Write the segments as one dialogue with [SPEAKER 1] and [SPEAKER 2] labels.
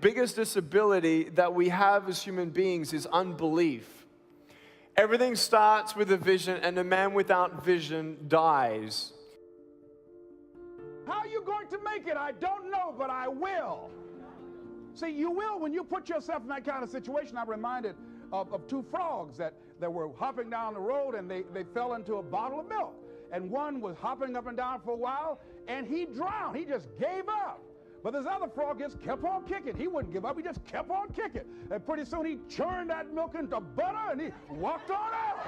[SPEAKER 1] biggest disability that we have as human beings is unbelief. Everything starts with a vision, and a man without vision dies.
[SPEAKER 2] How are you going to make it? I don't know, but I will. See, you will when you put yourself in that kind of situation. I'm reminded of two frogs that were hopping down the road, and they fell into a bottle of milk. And one was hopping up and down for a while, and he drowned. He just gave up. But this other frog just kept on kicking. He wouldn't give up. He just kept on kicking. And pretty soon he churned that milk into butter, and he walked on out.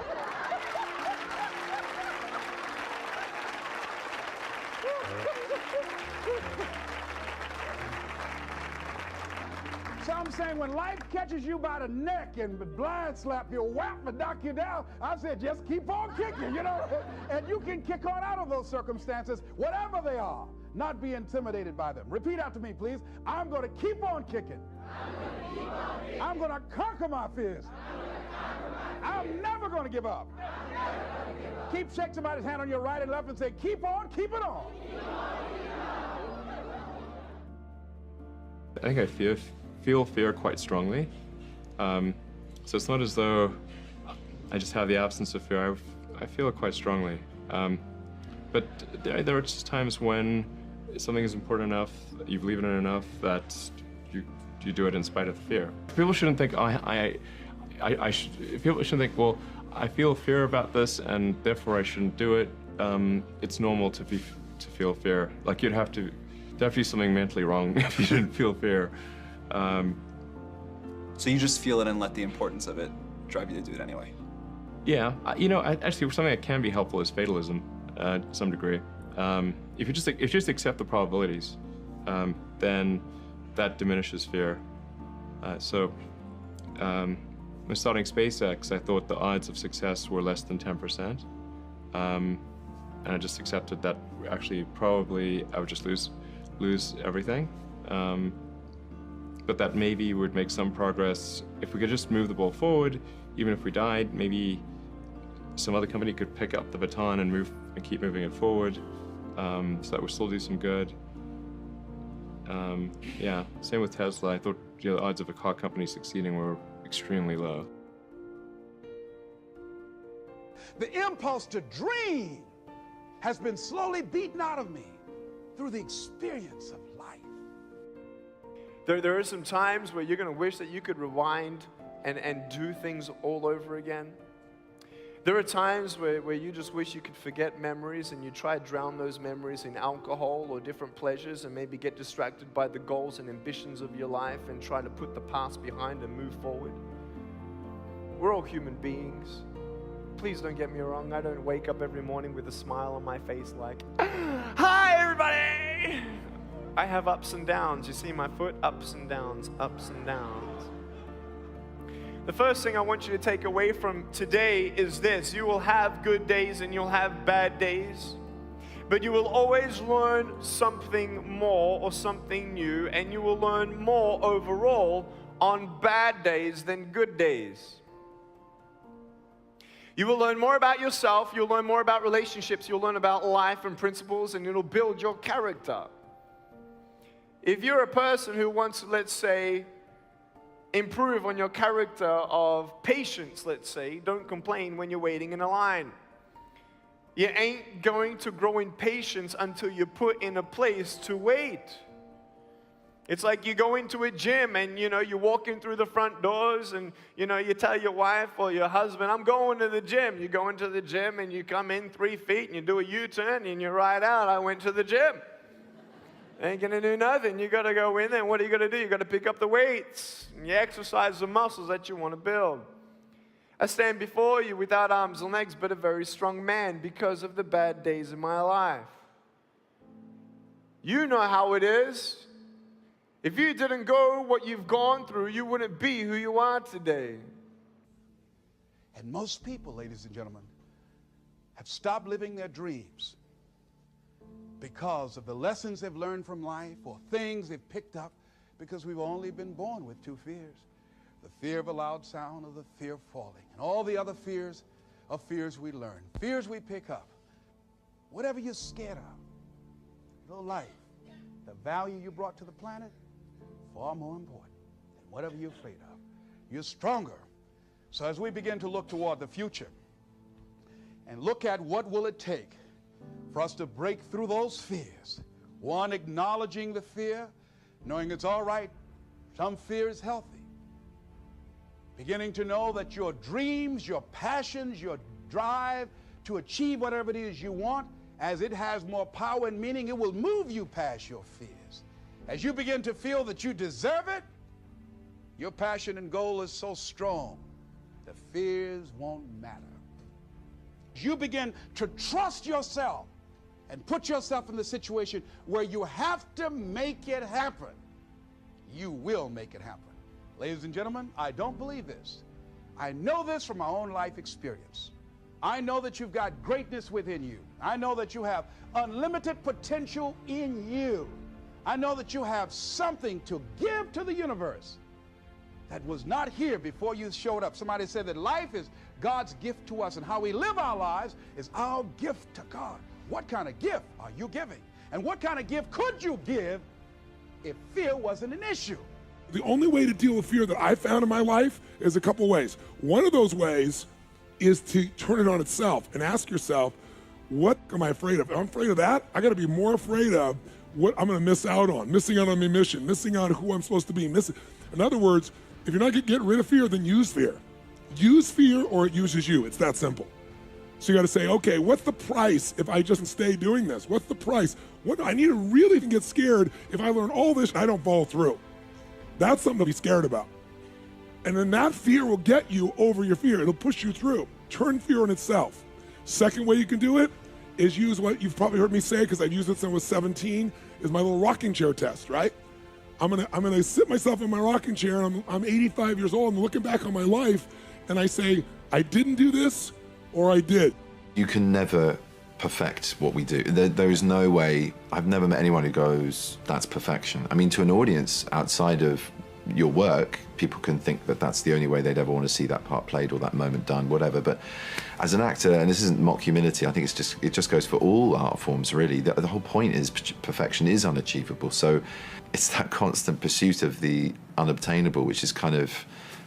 [SPEAKER 2] So I'm saying, when life catches you by the neck and blind slap you, whap and knock you down, I said, just keep on kicking, you know. And you can kick on out of those circumstances, whatever they are, not be intimidated by them. Repeat after me, please. I'm going to keep on kicking. I'm going to conquer my fears. I'm never going to give up. Keep shake somebody's hand on your right and left and say, keep on, keep it on.
[SPEAKER 3] I think I feel fear quite strongly. So it's not as though I just have the absence of fear. I feel it quite strongly. But there are just times when something is important enough, you believe in it enough, that you do it in spite of the fear. People shouldn't think, people shouldn't think, well, I feel fear about this and therefore I shouldn't do it. It's normal to feel fear. Like there'd have to be something mentally wrong if you didn't feel fear.
[SPEAKER 4] So you just feel it and let the importance of it drive you to do it anyway?
[SPEAKER 3] Yeah, actually something that can be helpful is fatalism, to some degree. If you just accept the probabilities, then that diminishes fear. When starting SpaceX, I thought the odds of success were less than 10%. And I just accepted that actually probably I would just lose everything. But that maybe would make some progress. If we could just move the ball forward, even if we died, maybe some other company could pick up the baton and keep moving it forward, so that would still do some good. Yeah, same with Tesla. I thought the odds of a car company succeeding were extremely low.
[SPEAKER 2] The impulse to dream has been slowly beaten out of me through the experience of life.
[SPEAKER 1] There are some times where you're going to wish that you could rewind and do things all over again. There are times where you just wish you could forget memories, and you try to drown those memories in alcohol or different pleasures, and maybe get distracted by the goals and ambitions of your life and try to put the past behind and move forward. We're all human beings. Please don't get me wrong. I don't wake up every morning with a smile on my face like, hi everybody! I have ups and downs. You see my foot? Ups and downs, ups and downs. The first thing I want you to take away from today is this: you will have good days and you'll have bad days, but you will always learn something more or something new, and you will learn more overall on bad days than good days. You will learn more about yourself, you'll learn more about relationships, you'll learn about life and principles, and it'll build your character. If you're a person who wants to, let's say, improve on your character of patience, let's say, don't complain when you're waiting in a line. You ain't going to grow in patience until you're put in a place to wait. It's like you go into a gym and, you walk in through the front doors and, you tell your wife or your husband, I'm going to the gym. You go into the gym and you come in 3 feet and you do a U-turn and you ride out, I went to the gym. Ain't gonna do nothing. You gotta go in there, and what are you gonna do? You gotta pick up the weights, and you exercise the muscles that you wanna build. I stand before you without arms and legs, but a very strong man because of the bad days in my life. You know how it is. If you didn't go what you've gone through, you wouldn't be who you are today.
[SPEAKER 2] And most people, ladies and gentlemen, have stopped living their dreams because of the lessons they've learned from life or things they've picked up, because we've only been born with two fears: the fear of a loud sound or the fear of falling. And all the other fears are fears we learn, fears we pick up. Whatever you're scared of, your life, the value you brought to the planet, far more important. whatever you're afraid of. You're stronger. So as we begin to look toward the future and look at what will it take for us to break through those fears, one, acknowledging the fear, knowing it's all right, some fear is healthy. Beginning to know that your dreams, your passions, your drive to achieve whatever it is you want, as it has more power and meaning, it will move you past your fears. As you begin to feel that you deserve it, your passion and goal is so strong, the fears won't matter. As you begin to trust yourself and put yourself in the situation where you have to make it happen, you will make it happen. Ladies and gentlemen, I don't believe this. I know this from my own life experience. I know that you've got greatness within you. I know that you have unlimited potential in you. I know that you have something to give to the universe that was not here before you showed up. Somebody said that life is God's gift to us, and how we live our lives is our gift to God. What kind of gift are you giving? And what kind of gift could you give if fear wasn't an issue?
[SPEAKER 5] The only way to deal with fear that I found in my life is a couple ways. One of those ways is to turn it on itself and ask yourself, what am I afraid of? If I'm afraid of that, I gotta be more afraid of what I'm gonna miss out on, missing out on my mission, missing out on who I'm supposed to be. In other words, if you're not getting rid of fear, then use fear. Use fear or it uses you. It's that simple. So you gotta say, okay, what's the price if I just stay doing this? What's the price? What I need to really get scared if I learn all this and I don't follow through. That's something to be scared about. And then that fear will get you over your fear. It'll push you through. Turn fear on itself. Second way you can do it is use what you've probably heard me say, because I've used it since I was 17, is my little rocking chair test, right? I'm gonna sit myself in my rocking chair, and I'm 85 years old, I'm looking back on my life, and I say, I didn't do this, or I did.
[SPEAKER 6] You can never perfect what we do. There is no way, I've never met anyone who goes, that's perfection. I mean, to an audience outside of your work, people can think that that's the only way they'd ever want to see that part played or that moment done, whatever. But as an actor, and this isn't mock humility, I think it just goes for all art forms, really. The whole point is perfection is unachievable. So it's that constant pursuit of the unobtainable, which is kind of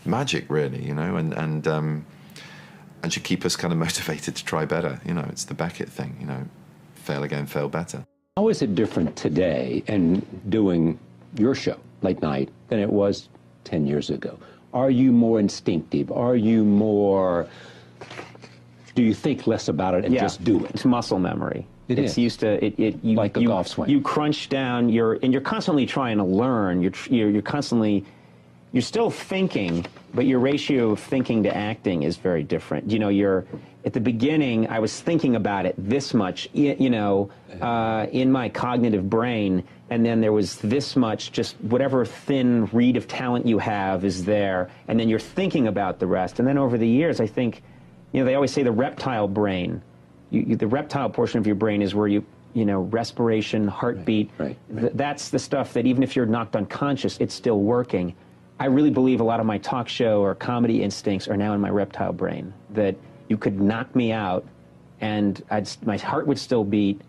[SPEAKER 6] magic, really, you know, and should keep us kind of motivated to try better. You know, it's the Beckett thing, you know, fail again, fail better.
[SPEAKER 7] How is it different today and doing your show, Late Night, than it was 10 years ago? Are you more instinctive? Are you more, do you think less about it and just do it?
[SPEAKER 8] It's muscle memory.
[SPEAKER 7] It's
[SPEAKER 8] used to,
[SPEAKER 7] like a golf swing.
[SPEAKER 8] You crunch down, and you're constantly trying to learn. You're constantly, you're still thinking, but your ratio of thinking to acting is very different. You know, at the beginning, I was thinking about it this much, you know, in my cognitive brain, and then there was this much, just whatever thin reed of talent you have is there, and then you're thinking about the rest. And then over the years, I think, you know, they always say the reptile brain. The reptile portion of your brain is where you know, respiration, heartbeat. Right. That's the stuff that even if you're knocked unconscious, it's still working. I really believe a lot of my talk show or comedy instincts are now in my reptile brain, that you could knock me out and my heart would still beat,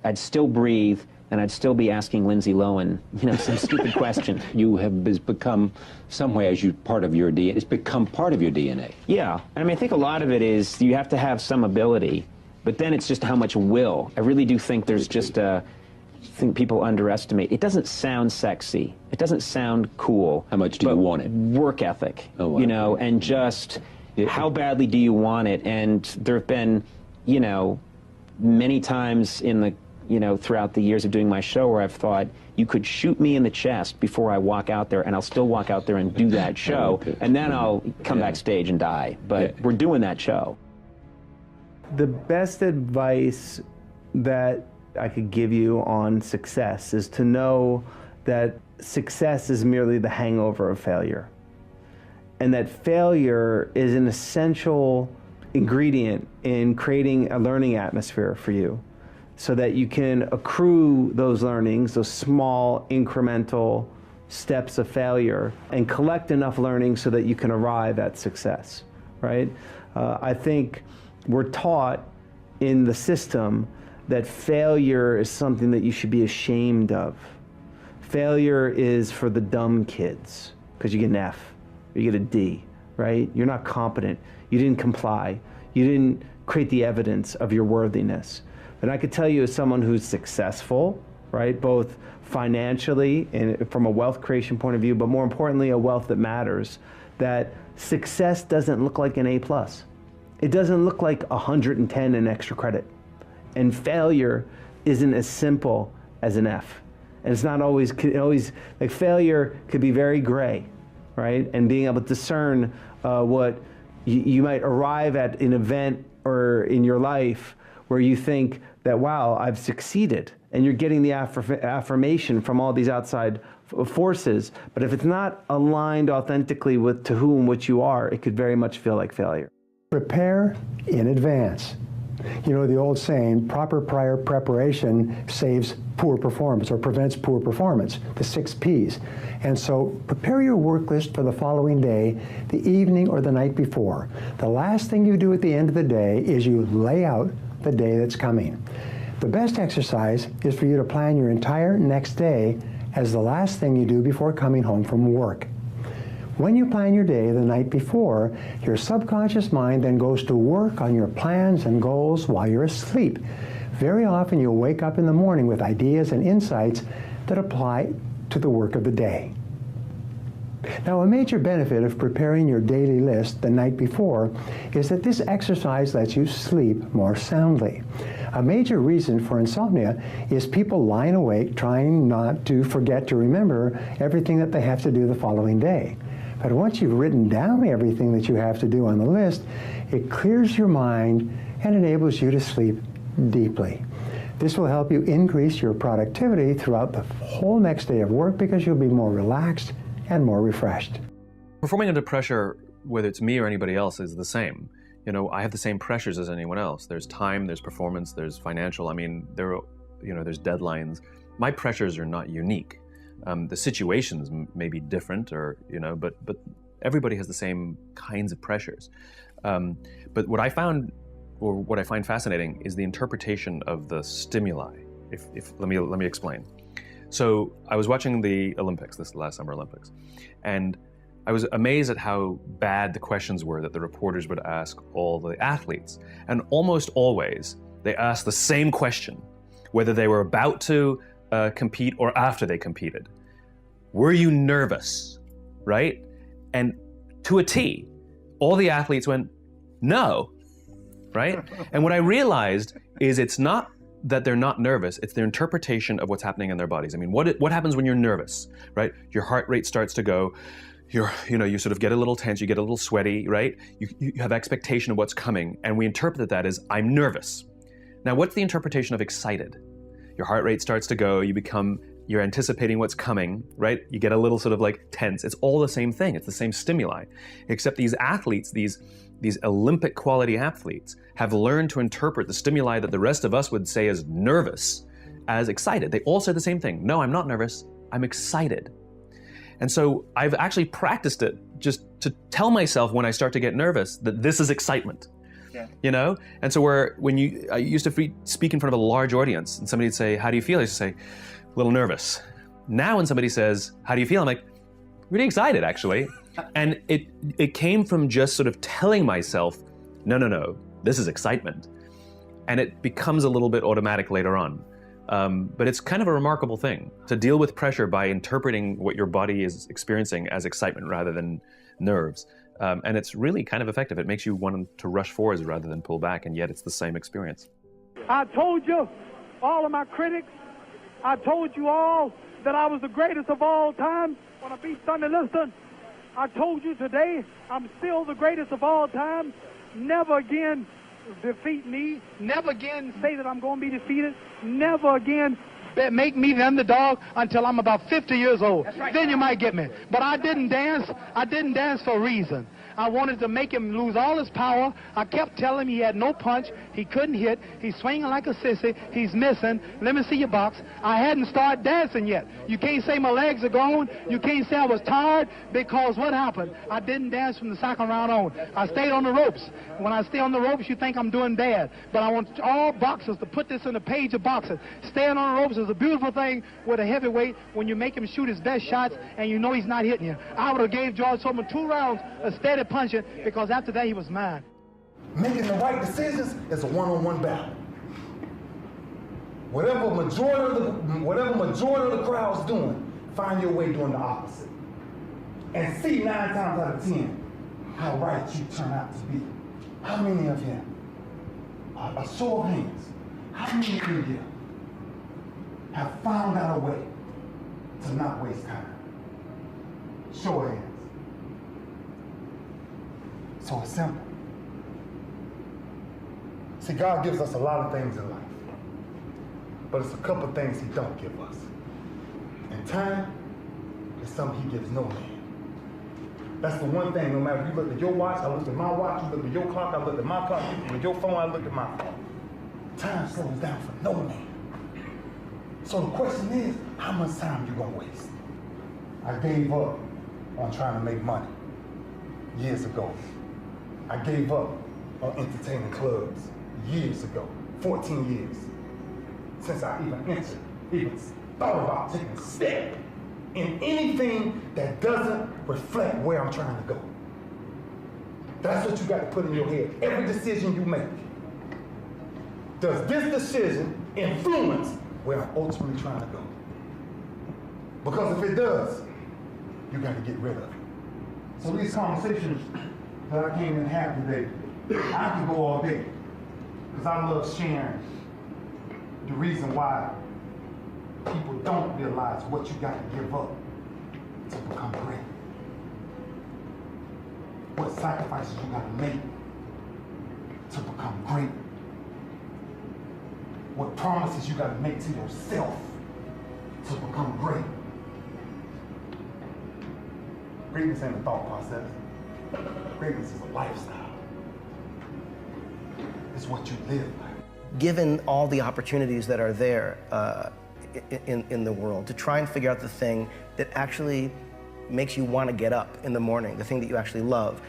[SPEAKER 8] I'd still breathe, and I'd still be asking Lindsay Lohan, you know, some stupid question.
[SPEAKER 7] You have become, some way, part of your DNA. It's become part of your DNA.
[SPEAKER 8] Yeah, I mean, I think a lot of it is you have to have some ability, but then it's just how much will. I really do think there's just I think people underestimate. It doesn't sound sexy. It doesn't sound cool.
[SPEAKER 7] How much do you want it?
[SPEAKER 8] Work ethic,
[SPEAKER 7] wow.
[SPEAKER 8] You know, and just how badly do you want it? And there have been, you know, many times throughout the years of doing my show where I've thought, you could shoot me in the chest before I walk out there, and I'll still walk out there and do that show, and then I'll come backstage and die. But we're doing that show.
[SPEAKER 9] The best advice that I could give you on success is to know that success is merely the hangover of failure, and that failure is an essential ingredient in creating a learning atmosphere for you, so that you can accrue those learnings, those small incremental steps of failure, and collect enough learning so that you can arrive at success, right? I think we're taught in the system that failure is something that you should be ashamed of. Failure is for the dumb kids. because you get an F or you get a D, right? You're not competent. You didn't comply. You didn't create the evidence of your worthiness. And I could tell you, as someone who's successful, right, both financially and from a wealth creation point of view, but more importantly, a wealth that matters, that success doesn't look like an A+. It doesn't look like 110 in extra credit. And failure isn't as simple as an F. And it's not always, like failure could be very gray, right? And being able to discern what you might arrive at an event or in your life where you think that, wow, I've succeeded. And you're getting the affirmation from all these outside forces. But if it's not aligned authentically with to who and what you are, it could very much feel like failure.
[SPEAKER 10] Prepare in advance. You know the old saying, proper prior preparation saves poor performance or prevents poor performance, the 6 Ps. And so prepare your work list for the following day, the evening or the night before. The last thing you do at the end of the day is you lay out the day that's coming. The best exercise is for you to plan your entire next day as the last thing you do before coming home from work. When you plan your day the night before, your subconscious mind then goes to work on your plans and goals while you're asleep. Very often you'll wake up in the morning with ideas and insights that apply to the work of the day. Now, a major benefit of preparing your daily list the night before is that this exercise lets you sleep more soundly. A major reason for insomnia is people lying awake trying not to forget to remember everything that they have to do the following day. But once you've written down everything that you have to do on the list, it clears your mind and enables you to sleep deeply. This will help you increase your productivity throughout the whole next day of work because you'll be more relaxed and more refreshed.
[SPEAKER 11] Performing under pressure, whether it's me or anybody else, is the same. You know, I have the same pressures as anyone else. There's time, there's performance, there's financial. I mean, there's deadlines. My pressures are not unique. The situations may be different, or but everybody has the same kinds of pressures. But what I found, or what I find fascinating, is the interpretation of the stimuli. Let me explain. So I was watching the Olympics, this last Summer Olympics, and I was amazed at how bad the questions were that the reporters would ask all the athletes. And almost always, they asked the same question, whether they were about to compete or after they competed. Were you nervous, right? And to a T, all the athletes went, no, right? And what I realized is it's not that they're not nervous, it's their interpretation of what's happening in their bodies. I mean, what happens when you're nervous, right? Your heart rate starts to go, you sort of get a little tense, you get a little sweaty, right? You have expectation of what's coming, and we interpret that as, I'm nervous. Now, what's the interpretation of excited? Your heart rate starts to go, you're anticipating what's coming, right? You get a little sort of like tense. It's all the same thing. It's the same stimuli, except these athletes, these Olympic quality athletes, have learned to interpret the stimuli that the rest of us would say is nervous as excited. They all say the same thing. No, I'm not nervous. I'm excited. And so I've actually practiced it just to tell myself when I start to get nervous that this is excitement. Yeah. And so I used to speak in front of a large audience, and somebody would say, how do you feel? I used to say, a little nervous. Now when somebody says, how do you feel? I'm like, really excited, actually. And it came from just sort of telling myself, no, this is excitement. And it becomes a little bit automatic later on. But it's kind of a remarkable thing to deal with pressure by interpreting what your body is experiencing as excitement rather than nerves. And it's really kind of effective. It makes you want to rush forwards rather than pull back, and yet it's the same experience.
[SPEAKER 12] I told you, all of my critics, I told you all that I was the greatest of all time when I beat Sonny Liston. I told you today I'm still the greatest of all time. Never again defeat me. Never again say that I'm going to be defeated. Never again make me the underdog until I'm about 50 years old. Right. Then you might get me. But I didn't dance. I didn't dance for a reason. I wanted to make him lose all his power. I kept telling him he had no punch. He couldn't hit. He's swinging like a sissy. He's missing. Let me see your box. I hadn't started dancing yet. You can't say my legs are gone. You can't say I was tired, because what happened? I didn't dance from the second round on. I stayed on the ropes. When I stay on the ropes, you think I'm doing bad. But I want all boxers to put this in a page of boxing. Staying on the ropes is it's a beautiful thing with a heavyweight when you make him shoot his best shots and you know he's not hitting you. I would have gave George Foreman 2 rounds of steady punching because after that he was mine.
[SPEAKER 2] Making the right decisions is a one-on-one battle. Whatever majority of the crowd's doing, find your way doing the opposite. And see 9 times out of 10 how right you turn out to be. How many of you, a show of hands, how many of you have found out a way to not waste time? Show of hands. So it's simple. See, God gives us a lot of things in life, but it's a couple things he don't give us. And time is something he gives no man. That's the one thing, no matter if you look at your watch, I looked at my watch, you look at your clock, I looked at my clock, you look at your phone, I looked at my phone. Time slows down for no man. So the question is, how much time you gonna waste? I gave up on trying to make money years ago. I gave up on entertaining clubs years ago, 14 years, since I even thought about taking a step in anything that doesn't reflect where I'm trying to go. That's what you got to put in your head. Every decision you make, does this decision influence where I'm ultimately trying to go? Because if it does, you got to get rid of it. So these conversations that I came in and have today, I can go all day, because I love sharing the reason why people don't realize what you got to give up to become great. What sacrifices you got to make to become great. What promises you got to make to yourself to become great. Greatness ain't a thought process. Greatness is a lifestyle. It's what you live by.
[SPEAKER 13] Given all the opportunities that are there in the world, to try and figure out the thing that actually makes you want to get up in the morning, the thing that you actually love.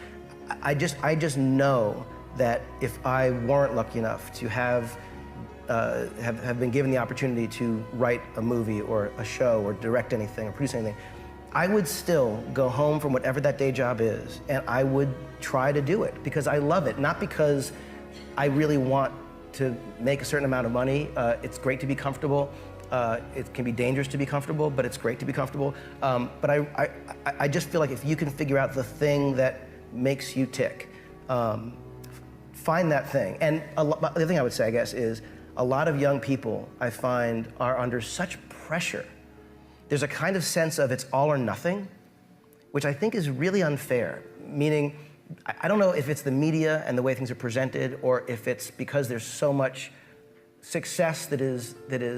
[SPEAKER 13] I just know that if I weren't lucky enough to have been given the opportunity to write a movie or a show or direct anything or produce anything, I would still go home from whatever that day job is and I would try to do it because I love it, not because I really want to make a certain amount of money. It's great to be comfortable. It can be dangerous to be comfortable, but it's great to be comfortable. But I just feel like if you can figure out the thing that makes you tick, find that thing. And the other thing I would say, I guess, is a lot of young people, I find, are under such pressure. There's a kind of sense of it's all or nothing, which I think is really unfair, meaning, I don't know if it's the media and the way things are presented, or if it's because there's so much success that is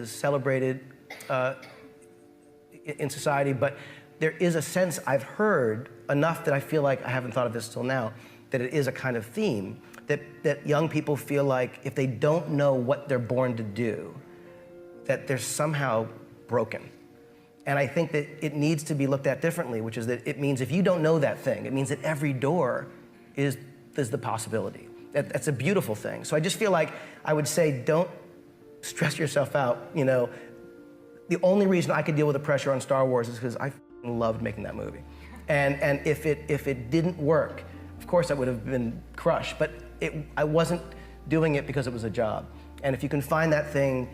[SPEAKER 13] celebrated in society, but there is a sense I've heard enough that I feel like I haven't thought of this till now, that it is a kind of theme, that young people feel like if they don't know what they're born to do, that they're somehow broken. And I think that it needs to be looked at differently, which is that it means if you don't know that thing, it means that every door is the possibility. That's a beautiful thing. So I just feel like I would say don't stress yourself out. You know, the only reason I could deal with the pressure on Star Wars is because I loved making that movie. And if it didn't work, of course I would have been crushed, but I wasn't doing it because it was a job. And if you can find that thing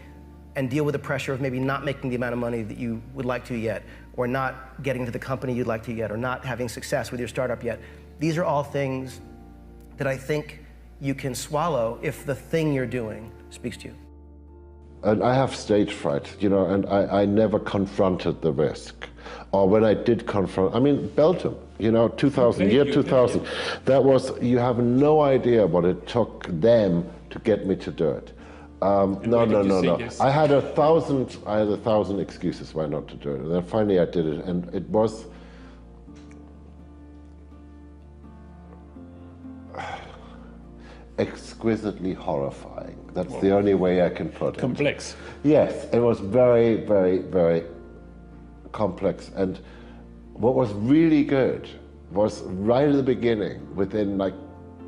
[SPEAKER 13] and deal with the pressure of maybe not making the amount of money that you would like to yet, or not getting to the company you'd like to yet, or not having success with your startup yet, these are all things that I think you can swallow if the thing you're doing speaks to you.
[SPEAKER 14] And I have stage fright, you know, and I never confronted the risk. Or when I did confront, I mean, Belgium, you know, 2000, year 2000, that was, you have no idea what it took them to get me to do it. No. I had a thousand excuses why not to do it. And then finally I did it, and it was exquisitely horrifying. That's the only way I can put it.
[SPEAKER 3] Complex.
[SPEAKER 14] Yes, it was very, very, very complex. And what was really good was right at the beginning, within like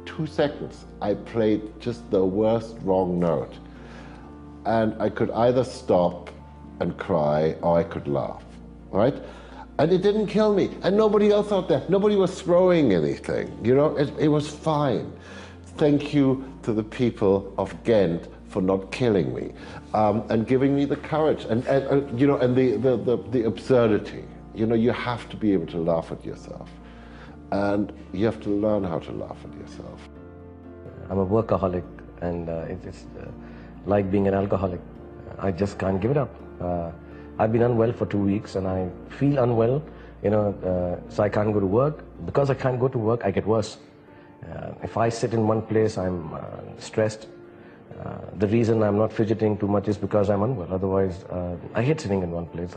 [SPEAKER 14] 2 seconds, I played just the worst wrong note. And I could either stop and cry, or I could laugh, right? And it didn't kill me. And nobody else out there, nobody was throwing anything. You know, it was fine. Thank you to the people of Ghent for not killing me and giving me the courage and you know, and the absurdity. You know, you have to be able to laugh at yourself, and you have to learn how to laugh at yourself.
[SPEAKER 15] I'm a workaholic, and it's like being an alcoholic. I just can't give it up. I've been unwell for 2 weeks, and I feel unwell, you know, so I can't go to work. Because I can't go to work, I get worse. If I sit in one place, I'm stressed. The reason I'm not fidgeting too much is because I'm unwell. Otherwise, I hate sitting in one place.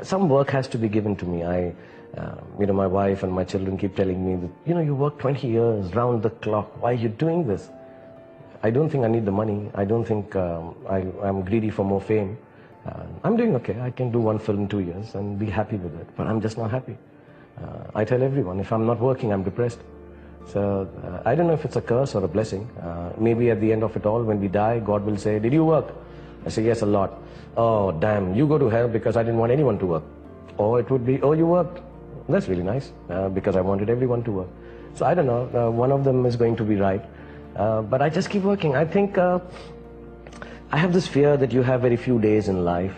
[SPEAKER 15] Some work has to be given to me. You know, my wife and my children keep telling me that, you know, you work 20 years round the clock. Why are you doing this? I don't think I need the money. I don't think I'm greedy for more fame. I'm doing okay. I can do one film in 2 years and be happy with it. But I'm just not happy. I tell everyone, if I'm not working, I'm depressed. So I don't know if it's a curse or a blessing. Maybe at the end of it all, when we die, God will say, did you work? I say, yes, a lot. Oh, damn, you go to hell because I didn't want anyone to work. Or it would be, oh, you worked. That's really nice, because I wanted everyone to work. So I don't know, one of them is going to be right. But I just keep working. I think I have this fear that you have very few days in life,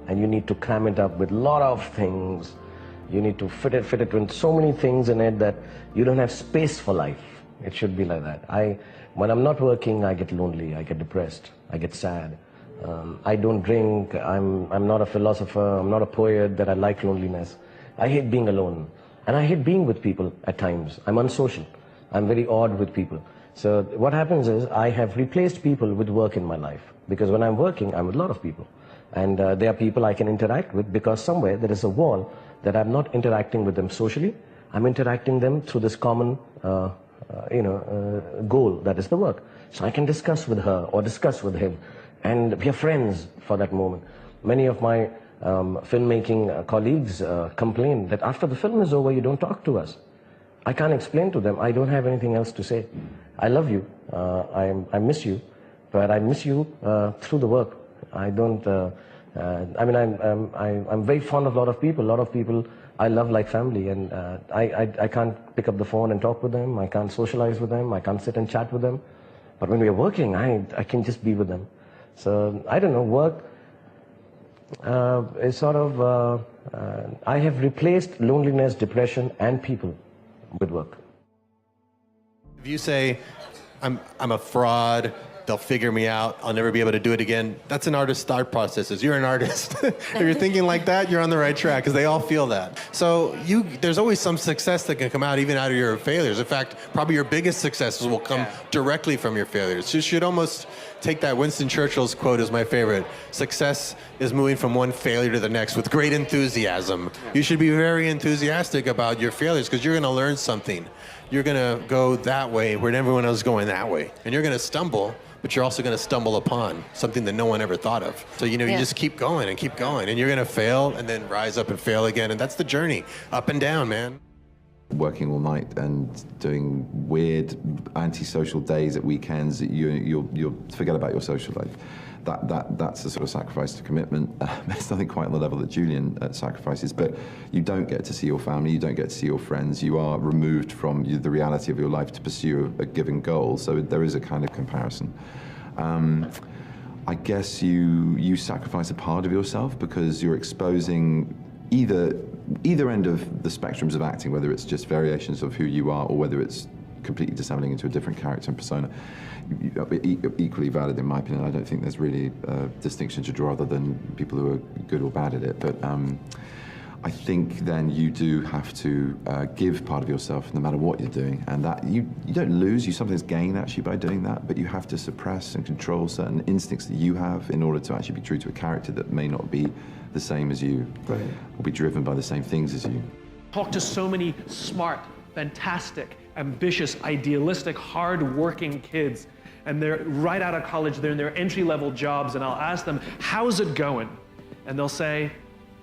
[SPEAKER 15] and you need to cram it up with a lot of things. You need to fit it with so many things in it that you don't have space for life. It should be like that. When I'm not working, I get lonely, I get depressed, I get sad. I don't drink, I'm not a philosopher, I'm not a poet, that I like loneliness. I hate being alone. And I hate being with people at times. I'm unsocial. I'm very odd with people. So what happens is I have replaced people with work in my life. Because when I'm working, I'm with a lot of people. And there are people I can interact with because somewhere there is a wall that I'm not interacting with them socially. I'm interacting them through this common goal, that is the work. So I can discuss with her or discuss with him. And we are friends for that moment. Many of my filmmaking colleagues complain that after the film is over, you don't talk to us. I can't explain to them. I don't have anything else to say. I love you. I miss you. But I miss you through the work. I don't... I'm very fond of a lot of people. A lot of people I love like family. And I can't pick up the phone and talk with them. I can't socialize with them. I can't sit and chat with them. But when we are working, I can just be with them. So, I don't know, work is sort of, I have replaced loneliness, depression, and people with work.
[SPEAKER 16] If you say, I'm a fraud, they'll figure me out, I'll never be able to do it again, that's an artist's thought processes. You're an artist. If you're thinking like that, you're on the right track, because they all feel that. So there's always some success that can come out even out of your failures. In fact, probably your biggest successes will come directly from your failures. So you should almost take that. Winston Churchill's quote is my favorite. Success is moving from one failure to the next with great enthusiasm. You should be very enthusiastic about your failures, because you're going to learn something. You're going to go that way where everyone else is going that way. And you're going to stumble, but you're also going to stumble upon something that no one ever thought of. So, you just keep going and keep going. And you're going to fail and then rise up and fail again. And that's the journey, up and down, man.
[SPEAKER 6] Working all night and doing weird antisocial days at weekends, you'll forget about your social life. That's a sort of sacrifice to commitment. It's nothing quite on the level that Julian sacrifices, but you don't get to see your family, you don't get to see your friends, you are removed from the reality of your life to pursue a given goal, so there is a kind of comparison. I guess you sacrifice a part of yourself because you're exposing either end of the spectrums of acting, whether it's just variations of who you are or whether it's completely dissembling into a different character and persona. Equally valid in my opinion. I don't think there's really a distinction to draw other than people who are good or bad at it. But I think then you do have to give part of yourself no matter what you're doing. And that you don't lose, you sometimes gain actually by doing that, but you have to suppress and control certain instincts that you have in order to actually be true to a character that may not be the same as you, or be driven by the same things as you.
[SPEAKER 17] Talk to so many smart, fantastic, ambitious, idealistic, hard-working kids, and they're right out of college, they're in their entry-level jobs, and I'll ask them, how's it going? And they'll say,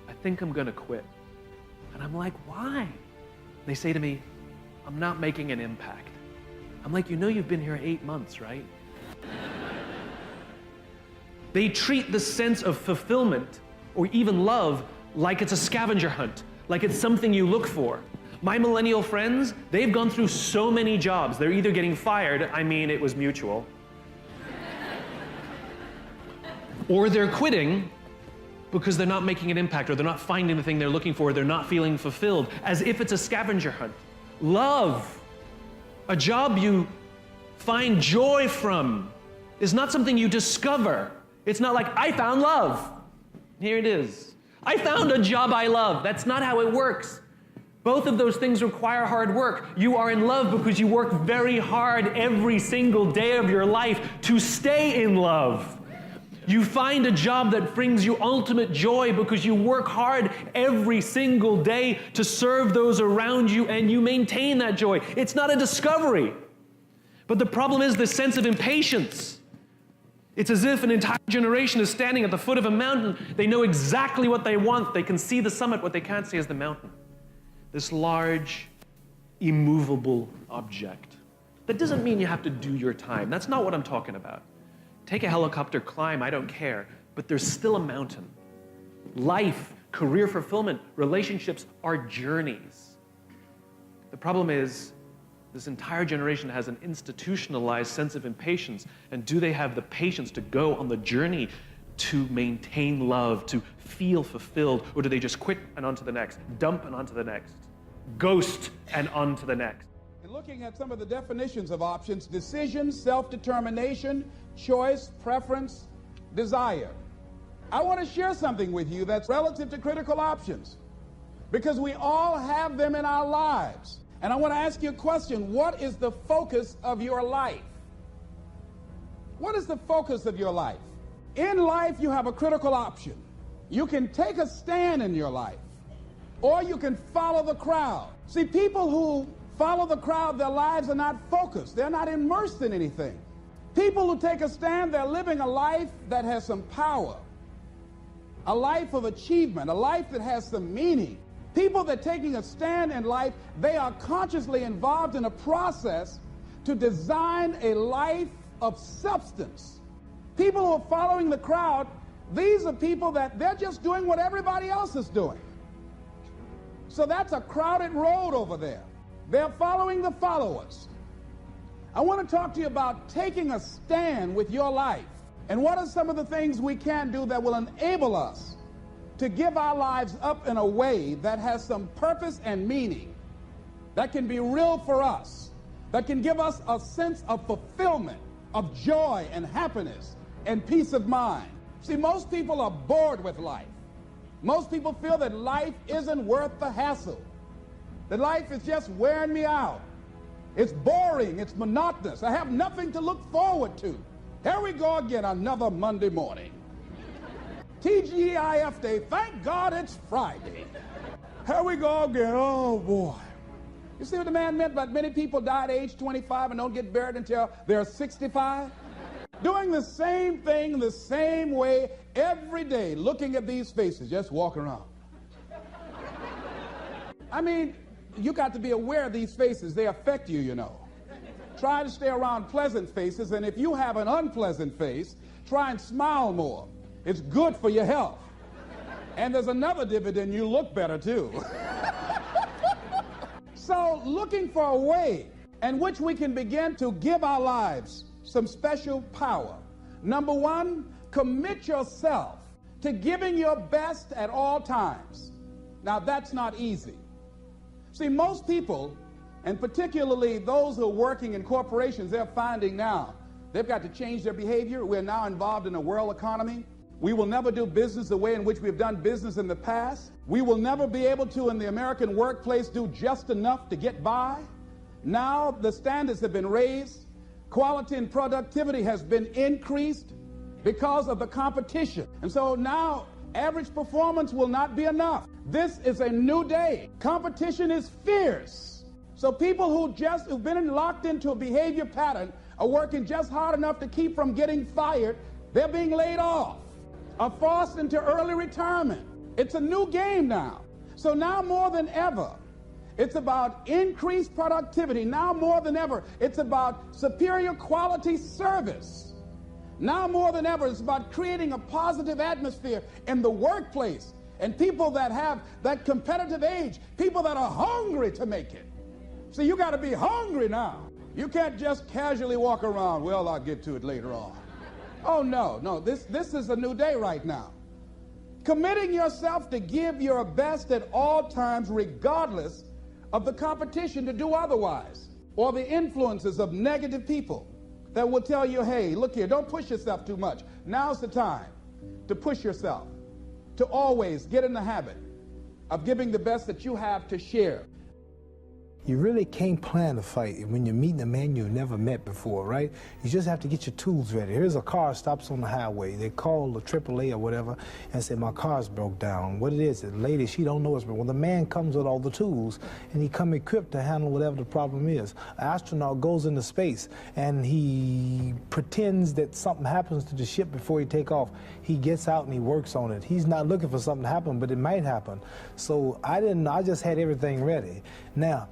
[SPEAKER 17] I think I'm gonna quit. And I'm like, why? They say to me, I'm not making an impact. I'm like, you've been here 8 months, right? They treat the sense of fulfillment or even love like it's a scavenger hunt, like it's something you look for. My millennial friends, they've gone through so many jobs. They're either getting fired, I mean, it was mutual, or they're quitting because they're not making an impact, or they're not finding the thing they're looking for, they're not feeling fulfilled, as if it's a scavenger hunt. Love, a job you find joy from, is not something you discover. It's not like, I found love. Here it is. I found a job I love. That's not how it works. Both of those things require hard work. You are in love because you work very hard every single day of your life to stay in love. You find a job that brings you ultimate joy because you work hard every single day to serve those around you, and you maintain that joy. It's not a discovery. But the problem is the sense of impatience. It's as if an entire generation is standing at the foot of a mountain. They know exactly what they want. They can see the summit. What they can't see is the mountain. This large, immovable object. That doesn't mean you have to do your time. That's not what I'm talking about. Take a helicopter climb, I don't care, but there's still a mountain. Life, career fulfillment, relationships are journeys. The problem is, this entire generation has an institutionalized sense of impatience, and do they have the patience to go on the journey to maintain love, to feel fulfilled, or do they just quit and on to the next, dump and on to the next, ghost and on to the next?
[SPEAKER 2] Looking at some of the definitions of options: decision, self-determination, choice, preference, desire. I want to share something with you that's relative to critical options, because we all have them in our lives. And I want to ask you a question. What is the focus of your life? What is the focus of your life? In life, you have a critical option. You can take a stand in your life, or you can follow the crowd. See, people who follow the crowd, their lives are not focused. They're not immersed in anything. People who take a stand, they're living a life that has some power, a life of achievement, a life that has some meaning. People that are taking a stand in life, they are consciously involved in a process to design a life of substance. People who are following the crowd, these are people that they're just doing what everybody else is doing. So that's a crowded road over there. They're following the followers. I want to talk to you about taking a stand with your life. And what are some of the things we can do that will enable us to give our lives up in a way that has some purpose and meaning, that can be real for us, that can give us a sense of fulfillment, of joy and happiness and peace of mind. See, most people are bored with life. Most people feel that life isn't worth the hassle, that life is just wearing me out. It's boring, it's monotonous. I have nothing to look forward to. Here we go again, another Monday morning. TGIF Day, thank God it's Friday. Here we go again, oh boy. You see what the man meant about many people die at age 25 and don't get buried until they're 65? Doing the same thing the same way every day, looking at these faces, just walking around. I mean, you got to be aware of these faces. They affect you, you know. Try to stay around pleasant faces, and if you have an unpleasant face, try and smile more. It's good for your health. And there's another dividend, you look better too. So looking for a way in which we can begin to give our lives some special power. Number one, commit yourself to giving your best at all times. Now that's not easy. See, most people, and particularly those who are working in corporations, they're finding now they've got to change their behavior. We're now involved in a world economy. We will never do business the way in which we've done business in the past. We will never be able to, in the American workplace, do just enough to get by. Now the standards have been raised. Quality and productivity has been increased because of the competition. And so now average performance will not be enough. This is a new day. Competition is fierce. So people who've been locked into a behavior pattern are working just hard enough to keep from getting fired. They're being laid off, are forced into early retirement. It's a new game now. So now more than ever, it's about increased productivity. Now more than ever, it's about superior quality service. Now more than ever, it's about creating a positive atmosphere in the workplace, and people that have that competitive edge, people that are hungry to make it. See, you got to be hungry now. You can't just casually walk around, well, I'll get to it later on. Oh, no, this is a new day right now. Committing yourself to give your best at all times, regardless of the competition to do otherwise, or the influences of negative people that will tell you, hey, look here, don't push yourself too much. Now's the time to push yourself, to always get in the habit of giving the best that you have to share.
[SPEAKER 18] You really can't plan a fight when you're meeting a man you've never met before, right? You just have to get your tools ready. Here's a car stops on the highway. They call the AAA or whatever and say, my car's broke down. What it is, the lady, she don't know it's broke. Well, the man comes with all the tools, and he come equipped to handle whatever the problem is. An astronaut goes into space, and he pretends that something happens to the ship before he take off. He gets out and he works on it. He's not looking for something to happen, but it might happen. So I didn't know. I just had everything ready. Now,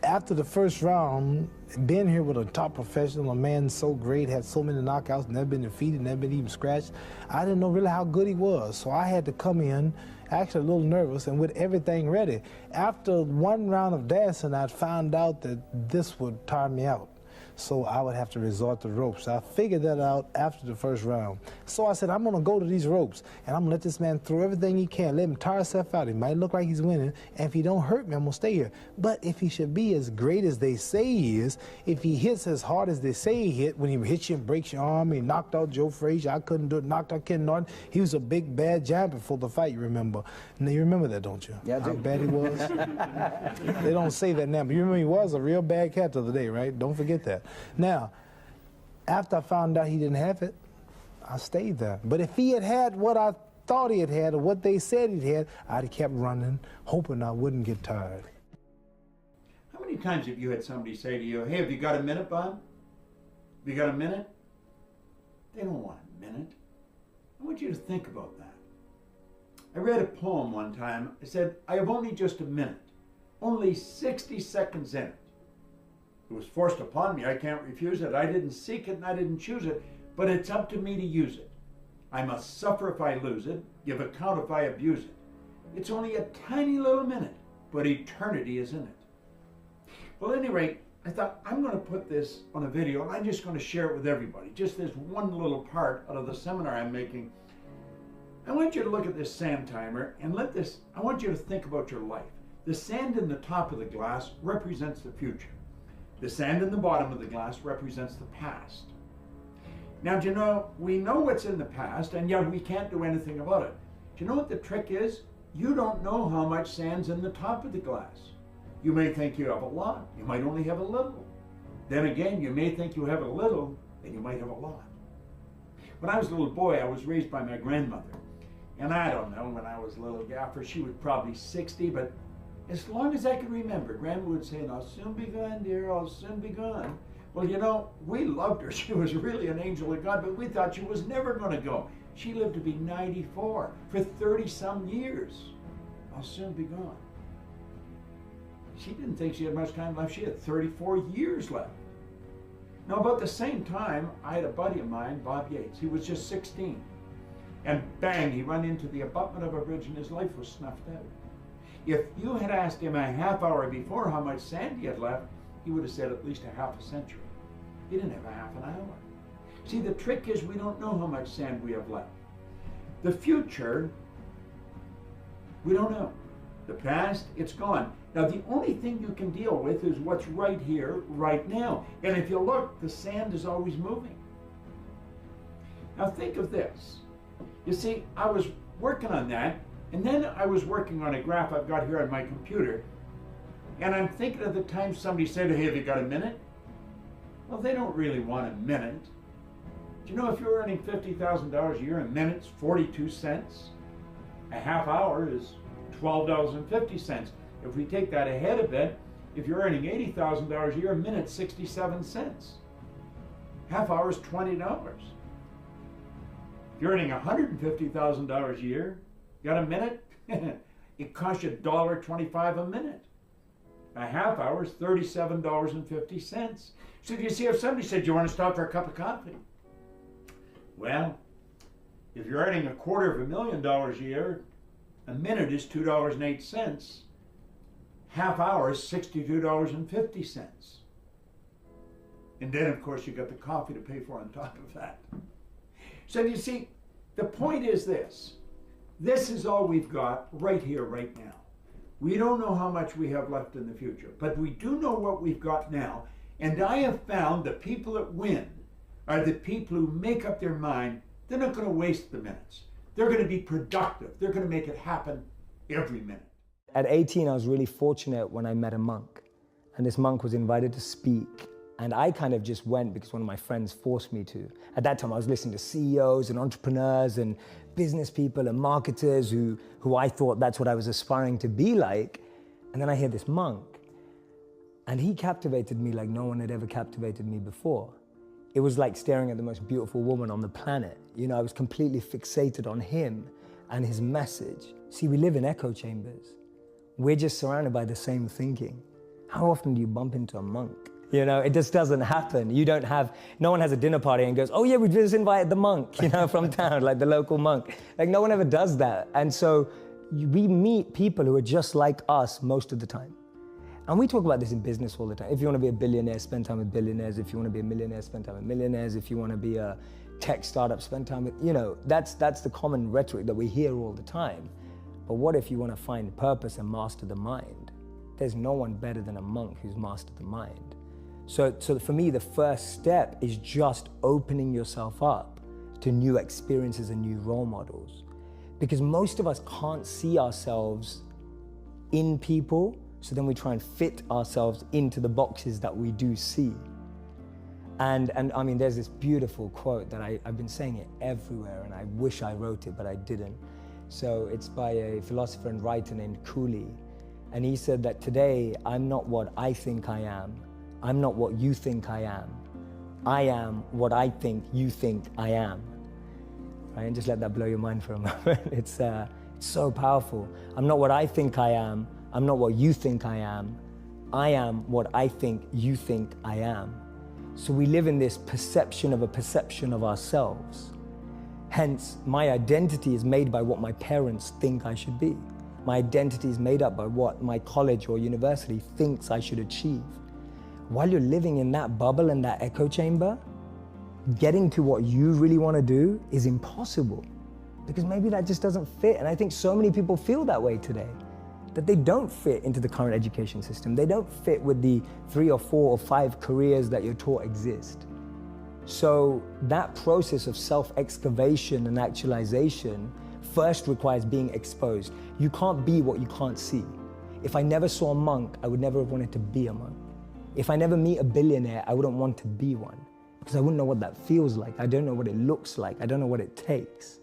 [SPEAKER 18] after the first round, being here with a top professional, a man so great, had so many knockouts, never been defeated, never been even scratched, I didn't know really how good he was. So I had to come in, actually a little nervous, and with everything ready. After one round of dancing, I found out that this would tire me out. So I would have to resort to ropes. I figured that out after the first round. So I said, I'm going to go to these ropes, and I'm going to let this man throw everything he can, let him tire himself out. He might look like he's winning, and if he don't hurt me, I'm going to stay here. But if he should be as great as they say he is, if he hits as hard as they say he hit, when he hits you and breaks your arm, he knocked out Joe Frazier, I couldn't do it, knocked out Ken Norton. He was a big, bad giant before the fight, you remember. Now, you remember that, don't you?
[SPEAKER 19] Yeah, I do.
[SPEAKER 18] How bad he was? They don't say that now, but you remember he was a real bad cat the other day, right? Don't forget that. Now, after I found out he didn't have it, I stayed there. But if he had had what I thought he had or what they said he had, I'd have kept running, hoping I wouldn't get tired.
[SPEAKER 20] How many times have you had somebody say to you, hey, have you got a minute, Bob? Have you got a minute? They don't want a minute. I want you to think about that. I read a poem one time. I said, I have only just a minute, only 60 seconds in it. It was forced upon me. I can't refuse it. I didn't seek it and I didn't choose it, but it's up to me to use it. I must suffer if I lose it, give account if I abuse it. It's only a tiny little minute, but eternity is in it. Well, at any rate, I thought I'm going to put this on a video and I'm just going to share it with everybody. Just this one little part out of the seminar I'm making. I want you to look at this sand timer and I want you to think about your life. The sand in the top of the glass represents the future. The sand in the bottom of the glass represents the past. Now, do you know, we know what's in the past, and yet we can't do anything about it. Do you know what the trick is? You don't know how much sand's in the top of the glass. You may think you have a lot. You might only have a little. Then again, you may think you have a little, and you might have a lot. When I was a little boy, I was raised by my grandmother. And I don't know, when I was a little gaffer, she was probably 60, but as long as I can remember, Grandma would say, I'll soon be gone, dear, I'll soon be gone. Well, you know, we loved her. She was really an angel of God, but we thought she was never going to go. She lived to be 94 for 30-some years. I'll soon be gone. She didn't think she had much time left. She had 34 years left. Now, about the same time, I had a buddy of mine, Bob Yates. He was just 16. And bang, he ran into the abutment of a bridge and his life was snuffed out. If you had asked him a half hour before how much sand he had left, he would have said at least a half a century. He didn't have a half an hour. See, the trick is we don't know how much sand we have left. The future, we don't know. The past, it's gone. Now, the only thing you can deal with is what's right here, right now. And if you look, the sand is always moving. Now, think of this. You see, I was working on that, and then I was working on a graph I've got here on my computer, and I'm thinking of the time somebody said, hey, have you got a minute? Well, they don't really want a minute. Do you know if you're earning $50,000 a year, a minute's 42 cents? A half hour is $12.50. If we take that ahead a bit, if you're earning $80,000 a year, a minute's 67 cents. Half hour is $20. If you're earning $150,000 a year, you got a minute? It costs you $1.25 a minute. A half hour is $37.50. So you see, if somebody said, you want to stop for a cup of coffee? Well, if you're earning $250,000 a year, a minute is $2.08. Half hour is $62.50. And then, of course, you got the coffee to pay for on top of that. So you see, the point is this. This is all we've got right here, right now. We don't know how much we have left in the future, but we do know what we've got now. And I have found the people that win are the people who make up their mind. They're not going to waste the minutes. They're going to be productive. They're going to make it happen every minute.
[SPEAKER 19] At 18, I was really fortunate when I met a monk. And this monk was invited to speak. And I kind of just went because one of my friends forced me to. At that time, I was listening to CEOs and entrepreneurs and business people and marketers who I thought that's what I was aspiring to be like. And then I hear this monk. And he captivated me like no one had ever captivated me before. It was like staring at the most beautiful woman on the planet. You know, I was completely fixated on him and his message. See, we live in echo chambers. We're just surrounded by the same thinking. How often do you bump into a monk? You know, it just doesn't happen. No one has a dinner party and goes, oh yeah, we just invited the monk, you know, from town, like the local monk. Like no one ever does that. And so we meet people who are just like us most of the time. And we talk about this in business all the time. If you want to be a billionaire, spend time with billionaires. If you want to be a millionaire, spend time with millionaires. If you want to be a tech startup, spend time with, you know, that's the common rhetoric that we hear all the time. But what if you want to find purpose and master the mind? There's no one better than a monk who's mastered the mind. So for me, the first step is just opening yourself up to new experiences and new role models. Because most of us can't see ourselves in people, so then we try and fit ourselves into the boxes that we do see. And I mean, there's this beautiful quote that I've been saying it everywhere, and I wish I wrote it, but I didn't. So it's by a philosopher and writer named Cooley. And he said that today, I'm not what I think I am. I'm not what you think I am. I am what I think you think I am. Right? And just let that blow your mind for a moment. It's so powerful. I'm not what I think I am. I'm not what you think I am. I am what I think you think I am. So we live in this perception of a perception of ourselves. Hence, my identity is made by what my parents think I should be. My identity is made up by what my college or university thinks I should achieve. While you're living in that bubble and that echo chamber, getting to what you really want to do is impossible because maybe that just doesn't fit. And I think so many people feel that way today, that they don't fit into the current education system. They don't fit with the 3 or 4 or 5 careers that you're taught exist. So that process of self-excavation and actualization first requires being exposed. You can't be what you can't see. If I never saw a monk, I would never have wanted to be a monk. If I never meet a billionaire, I wouldn't want to be one because I wouldn't know what that feels like. I don't know what it looks like. I don't know what it takes.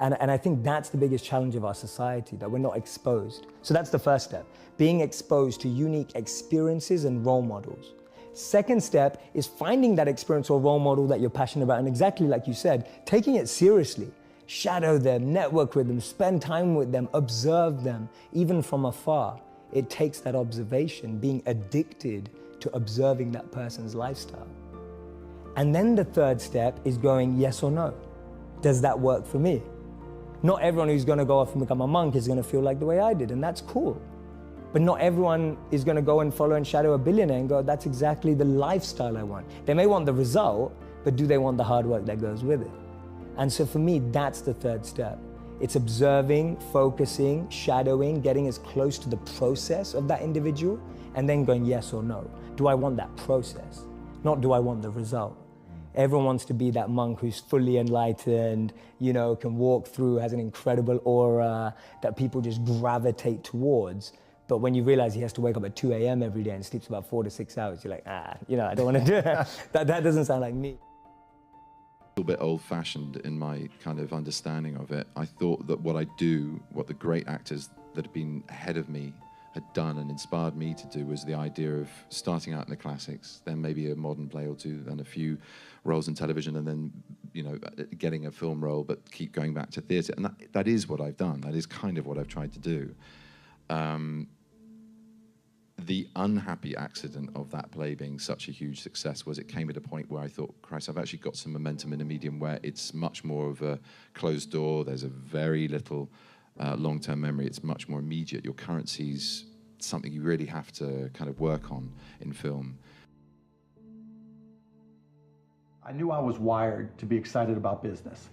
[SPEAKER 19] And I think that's the biggest challenge of our society, that we're not exposed. So that's the first step, being exposed to unique experiences and role models. Second step is finding that experience or role model that you're passionate about, and exactly like you said, taking it seriously. Shadow them, network with them, spend time with them, observe them, even from afar. It takes that observation, being addicted to observing that person's lifestyle. And then the third step is going yes or no. Does that work for me? Not everyone who's going to go off and become a monk is going to feel like the way I did, and that's cool. But not everyone is going to go and follow and shadow a billionaire and go, that's exactly the lifestyle I want. They may want the result, but do they want the hard work that goes with it? And so for me, that's the third step. It's observing, focusing, shadowing, getting as close to the process of that individual, and then going yes or no. Do I want that process? Not do I want the result? Everyone wants to be that monk who's fully enlightened, you know, can walk through, has an incredible aura that people just gravitate towards. But when you realize he has to wake up at 2 a.m. every day and sleeps about 4 to 6 hours, you're like, you know, I don't want to do it. that doesn't sound like me.
[SPEAKER 6] A little bit old-fashioned in my kind of understanding of it. I thought that what I do, what the great actors that have been ahead of me had done and inspired me to do, was the idea of starting out in the classics, then maybe a modern play or two, and a few roles in television, and then, you know, getting a film role, but keep going back to theatre. And that is what I've done. That is kind of what I've tried to do. the unhappy accident of that play being such a huge success was it came at a point where I thought, Christ, I've actually got some momentum in a medium where it's much more of a closed door. There's a very little long-term memory. It's much more immediate. Your currency's something you really have to kind of work on in film.
[SPEAKER 21] I knew I was wired to be excited about business.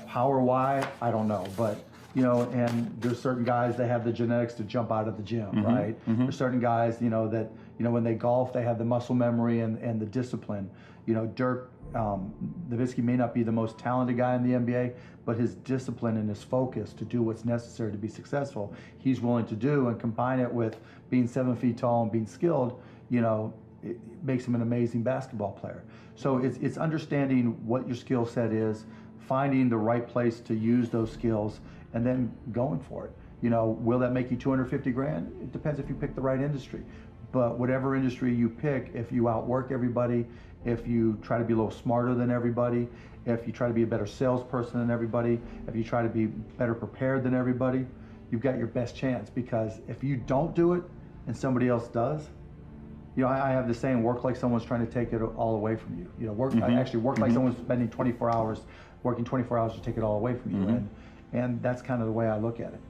[SPEAKER 21] How or why, I don't know, but you know, and there's certain guys that have the genetics to jump out of the gym, right? There's certain guys, you know, that, you know, when they golf, they have the muscle memory and the discipline. You know, Dirk Nowitzki may not be the most talented guy in the NBA, but his discipline and his focus to do what's necessary to be successful, he's willing to do, and combine it with being 7 feet tall and being skilled, you know, it makes him an amazing basketball player. So it's understanding what your skill set is, finding the right place to use those skills, and then going for it. You know, will that make you 250 grand? It depends if you pick the right industry. But whatever industry you pick, if you outwork everybody, if you try to be a little smarter than everybody, if you try to be a better salesperson than everybody, if you try to be better prepared than everybody, you've got your best chance. Because if you don't do it and somebody else does, you know, I have the saying, work like someone's trying to take it all away from you. You know, I actually work like someone's spending 24 hours, working 24 hours to take it all away from you. And that's kind of the way I look at it.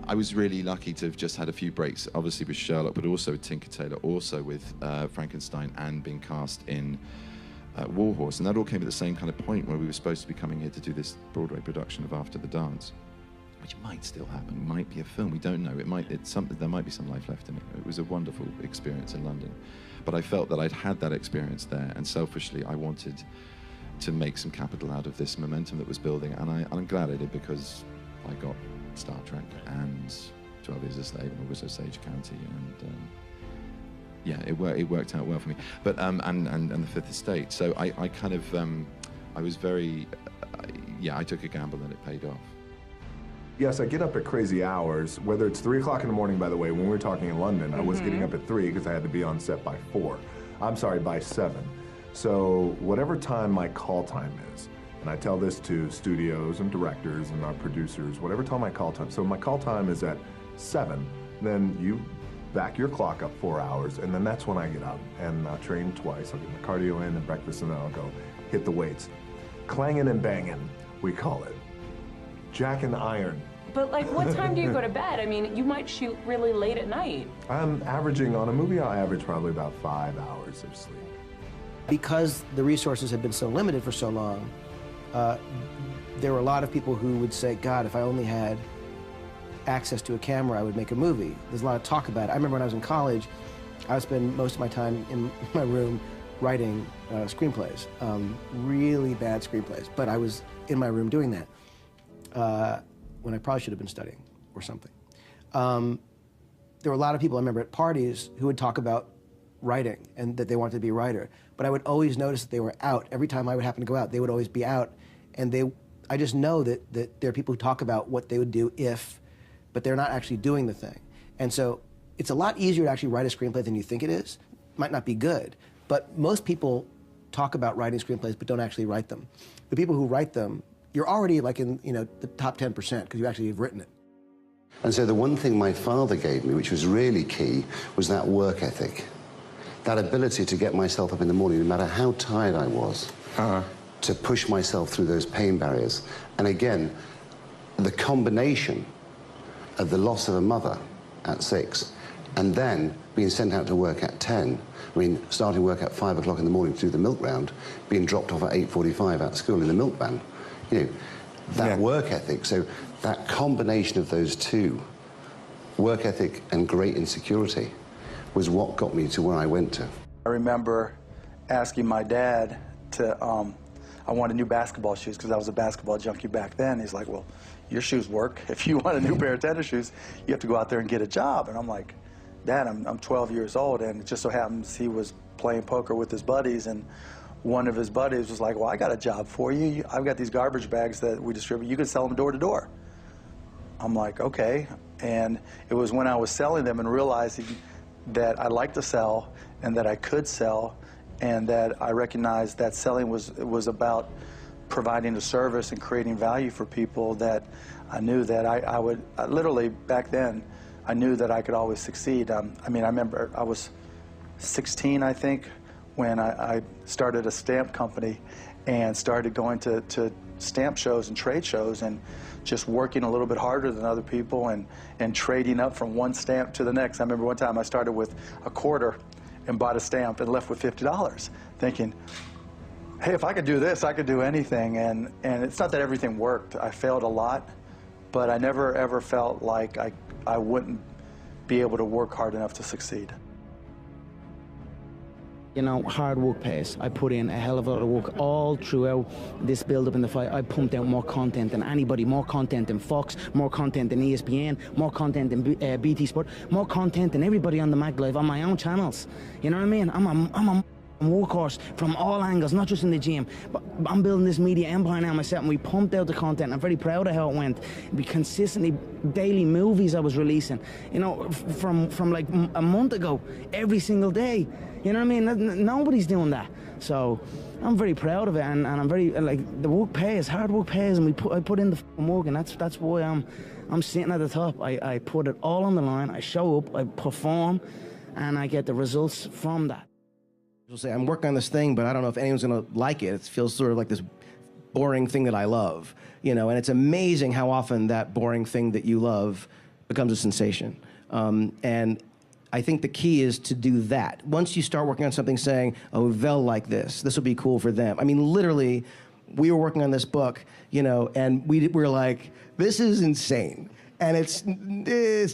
[SPEAKER 6] I was really lucky to have just had a few breaks, obviously with Sherlock, but also with Tinker Tailor, also with Frankenstein, and being cast in Warhorse. And that all came at the same kind of point where we were supposed to be coming here to do this Broadway production of After the Dance, which might still happen, might be a film, we don't know. There might be some life left in it. It was a wonderful experience in London. But I felt that I'd had that experience there, and selfishly I wanted to make some capital out of this momentum that was building, and I'm glad I did, because I got Star Trek and 12 Years a Slave and also Sage County, and yeah, it worked out well for me. But and the Fifth Estate. So I kind of I was very I took a gamble and it paid off.
[SPEAKER 22] Yes, I get up at crazy hours, whether it's 3 o'clock in the morning, by the way. When we were talking in London, I was getting up at 3 because I had to be on set by 7. So whatever time my call time is, and I tell this to studios and directors and our producers, whatever time my call time, so my call time is at 7, then you back your clock up 4 hours, and then that's when I get up and I'll train twice. I'll get my cardio in and breakfast, and then I'll go hit the weights. Clanging and banging, we call it. Jack and iron.
[SPEAKER 23] But like, what time do you go to bed? I mean, you might shoot really late at night.
[SPEAKER 22] I'm averaging, on a movie, I average probably about 5 hours of sleep.
[SPEAKER 13] Because the resources had been so limited for so long, there were a lot of people who would say, God, if I only had access to a camera, I would make a movie. There's a lot of talk about it. I remember when I was in college, I would spend most of my time in my room writing screenplays, really bad screenplays, but I was in my room doing that when I probably should have been studying or something. There were a lot of people I remember at parties who would talk about writing and that they wanted to be a writer, but I would always notice that they were out. Every time I would happen to go out, they would always be out, and I just know that there are people who talk about what they would do if, but they're not actually doing the thing. And so it's a lot easier to actually write a screenplay than you think it is. It might not be good, but most people talk about writing screenplays but don't actually write them. The people who write them, you're already like in the top 10% because you actually have written it.
[SPEAKER 24] And so the one thing my father gave me, which was really key, was that work ethic. That ability to get myself up in the morning, no matter how tired I was, to push myself through those pain barriers. And again, the combination of the loss of a mother at 6 and then being sent out to work at 10, I mean, starting work at 5 o'clock in the morning to do the milk round, being dropped off at 8:45 at school in the milk van, that work ethic. So that combination of those two, work ethic and great insecurity, was what got me to where I went to.
[SPEAKER 25] I remember asking my dad to, I wanted new basketball shoes because I was a basketball junkie back then. He's like, well, your shoes work. If you want a new pair of tennis shoes, you have to go out there and get a job. And I'm like, Dad, I'm 12 years old, and it just so happens he was playing poker with his buddies, and one of his buddies was like, well, I got a job for you. I've got these garbage bags that we distribute. You can sell them door to door. I'm like, okay. And it was when I was selling them and realizing that I liked to sell and that I could sell, and that I recognized that selling was about providing a service and creating value for people, that I knew that I would literally back then, I knew that I could always succeed. I mean, I remember I was 16, I think, when I started a stamp company and started going to stamp shows and trade shows and just working a little bit harder than other people and trading up from one stamp to the next. I remember one time I started with a quarter and bought a stamp and left with $50, thinking, hey, if I could do this, I could do anything. And it's not that everything worked. I failed a lot, but I never ever felt like I wouldn't be able to work hard enough to succeed.
[SPEAKER 1] You know, hard work pays. I put in a hell of a lot of work all throughout this build-up in the fight. I pumped out more content than anybody, more content than Fox, more content than ESPN, more content than BT Sport, more content than everybody on the Mag Live on my own channels. You know what I mean? I'm a workhorse from all angles, not just in the gym. But I'm building this media empire now myself, and we pumped out the content. I'm very proud of how it went. We consistently, daily movies I was releasing, you know, from like a month ago, every single day. You know what I mean? Nobody's doing that. So I'm very proud of it, and I'm very, like, the work pays, hard work pays, and I put in the work, and that's why I'm sitting at the top. I put it all on the line. I show up, I perform, and I get the results from that.
[SPEAKER 4] People say, I'm working on this thing, but I don't know if anyone's going to like it. It feels sort of like this boring thing that I love, you know, and it's amazing how often that boring thing that you love becomes a sensation. And I think the key is to do that. Once you start working on something saying, oh, they'll like this will be cool for them. I mean, literally, we were working on this book, you know, and we were like, this is insane. And it's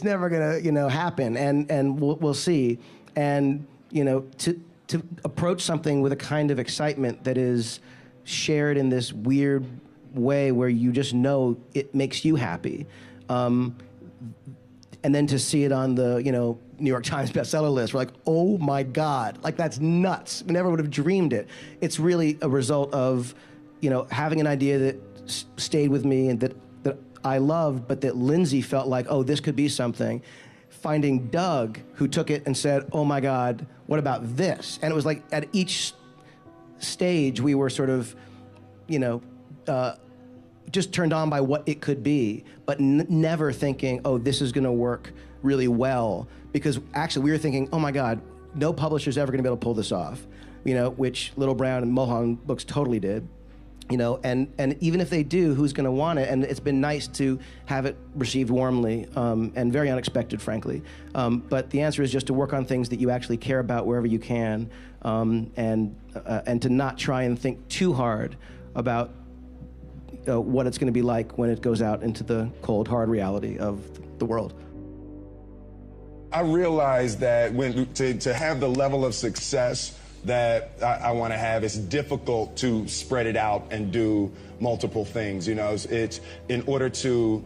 [SPEAKER 4] never gonna, you know, happen, and we'll see. And, you know, to approach something with a kind of excitement that is shared in this weird way where you just know it makes you happy. And then to see it on the, you know, New York Times bestseller list, we're like, oh my God, like that's nuts. We never would have dreamed it. It's really a result of, you know, having an idea that stayed with me and that I loved, but that Lindsay felt like, oh, this could be something. Finding Doug, who took it and said, oh my God, what about this? And it was like at each stage we were sort of, you know, just turned on by what it could be, but never thinking, oh, this is gonna work really well. Because actually we were thinking, oh my God, no publisher's ever gonna be able to pull this off, you know, which Little Brown and Mulholland Books totally did. You know, and even if they do, who's gonna want it? And it's been nice to have it received warmly, and very unexpected, frankly. But the answer is just to work on things that you actually care about wherever you can, and to not try and think too hard about what it's gonna be like when it goes out into the cold, hard reality of the world.
[SPEAKER 5] I realized that to have the level of success that I want to have, it's difficult to spread it out and do multiple things. You know, it's in order to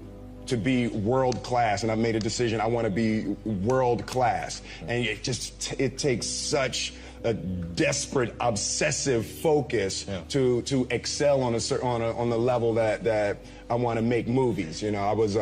[SPEAKER 5] be world class, and I've made a decision. I want to be world class, and it takes such a desperate, obsessive focus to excel on the level that I want to make movies. You know, I was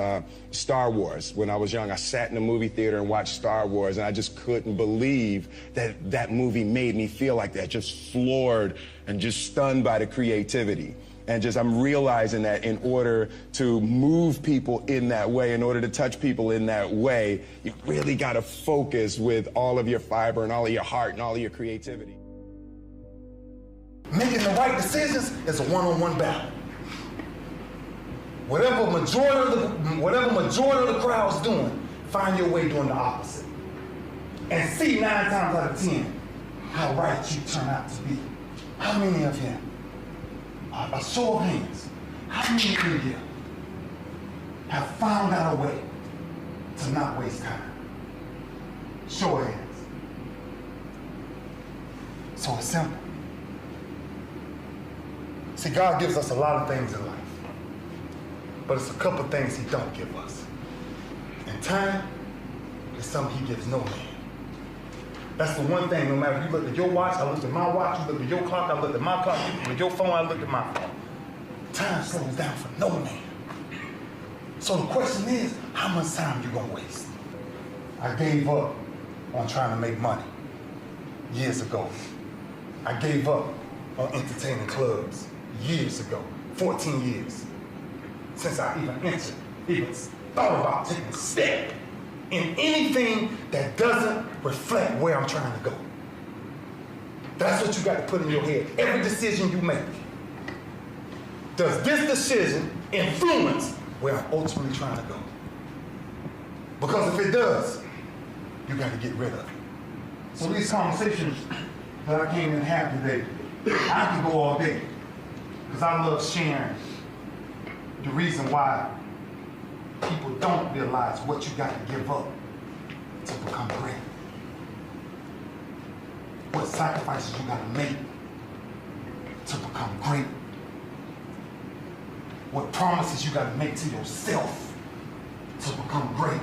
[SPEAKER 5] Star Wars when I was young. I sat in the movie theater and watched Star Wars, and I just couldn't believe that that movie made me feel like that, just floored and just stunned by the creativity. And I'm realizing that in order to move people in that way, in order to touch people in that way, you really got to focus with all of your fiber and all of your heart and all of your creativity.
[SPEAKER 7] Making the right decisions is a one-on-one battle. Whatever majority of the crowd's doing, find your way doing the opposite. And see 9 times out of 10 how right you turn out to be. How many of you? A show of hands. How many of you have found out a way to not waste time? Show of hands. So it's simple. See, God gives us a lot of things in life, but it's a couple things He don't give us. And time is something He gives no man. That's the one thing, no matter if you look at your watch, I looked at my watch, you look at your clock, I looked at my clock, you look at your phone, I looked at my phone. Time slows down for no man. So the question is, how much time you gonna waste? I gave up on trying to make money years ago. I gave up on entertaining clubs years ago, 14 years, since I even thought about taking a step in anything that doesn't reflect where I'm trying to go. That's what you got to put in your head. Every decision you make. Does this decision influence where I'm ultimately trying to go? Because if it does, you got to get rid of it. So these conversations that I came in to have today, I could go all day. Because I love sharing the reason why people don't realize what you got to give up to become great. What sacrifices you got to make to become great. What promises you got to make to yourself to become great.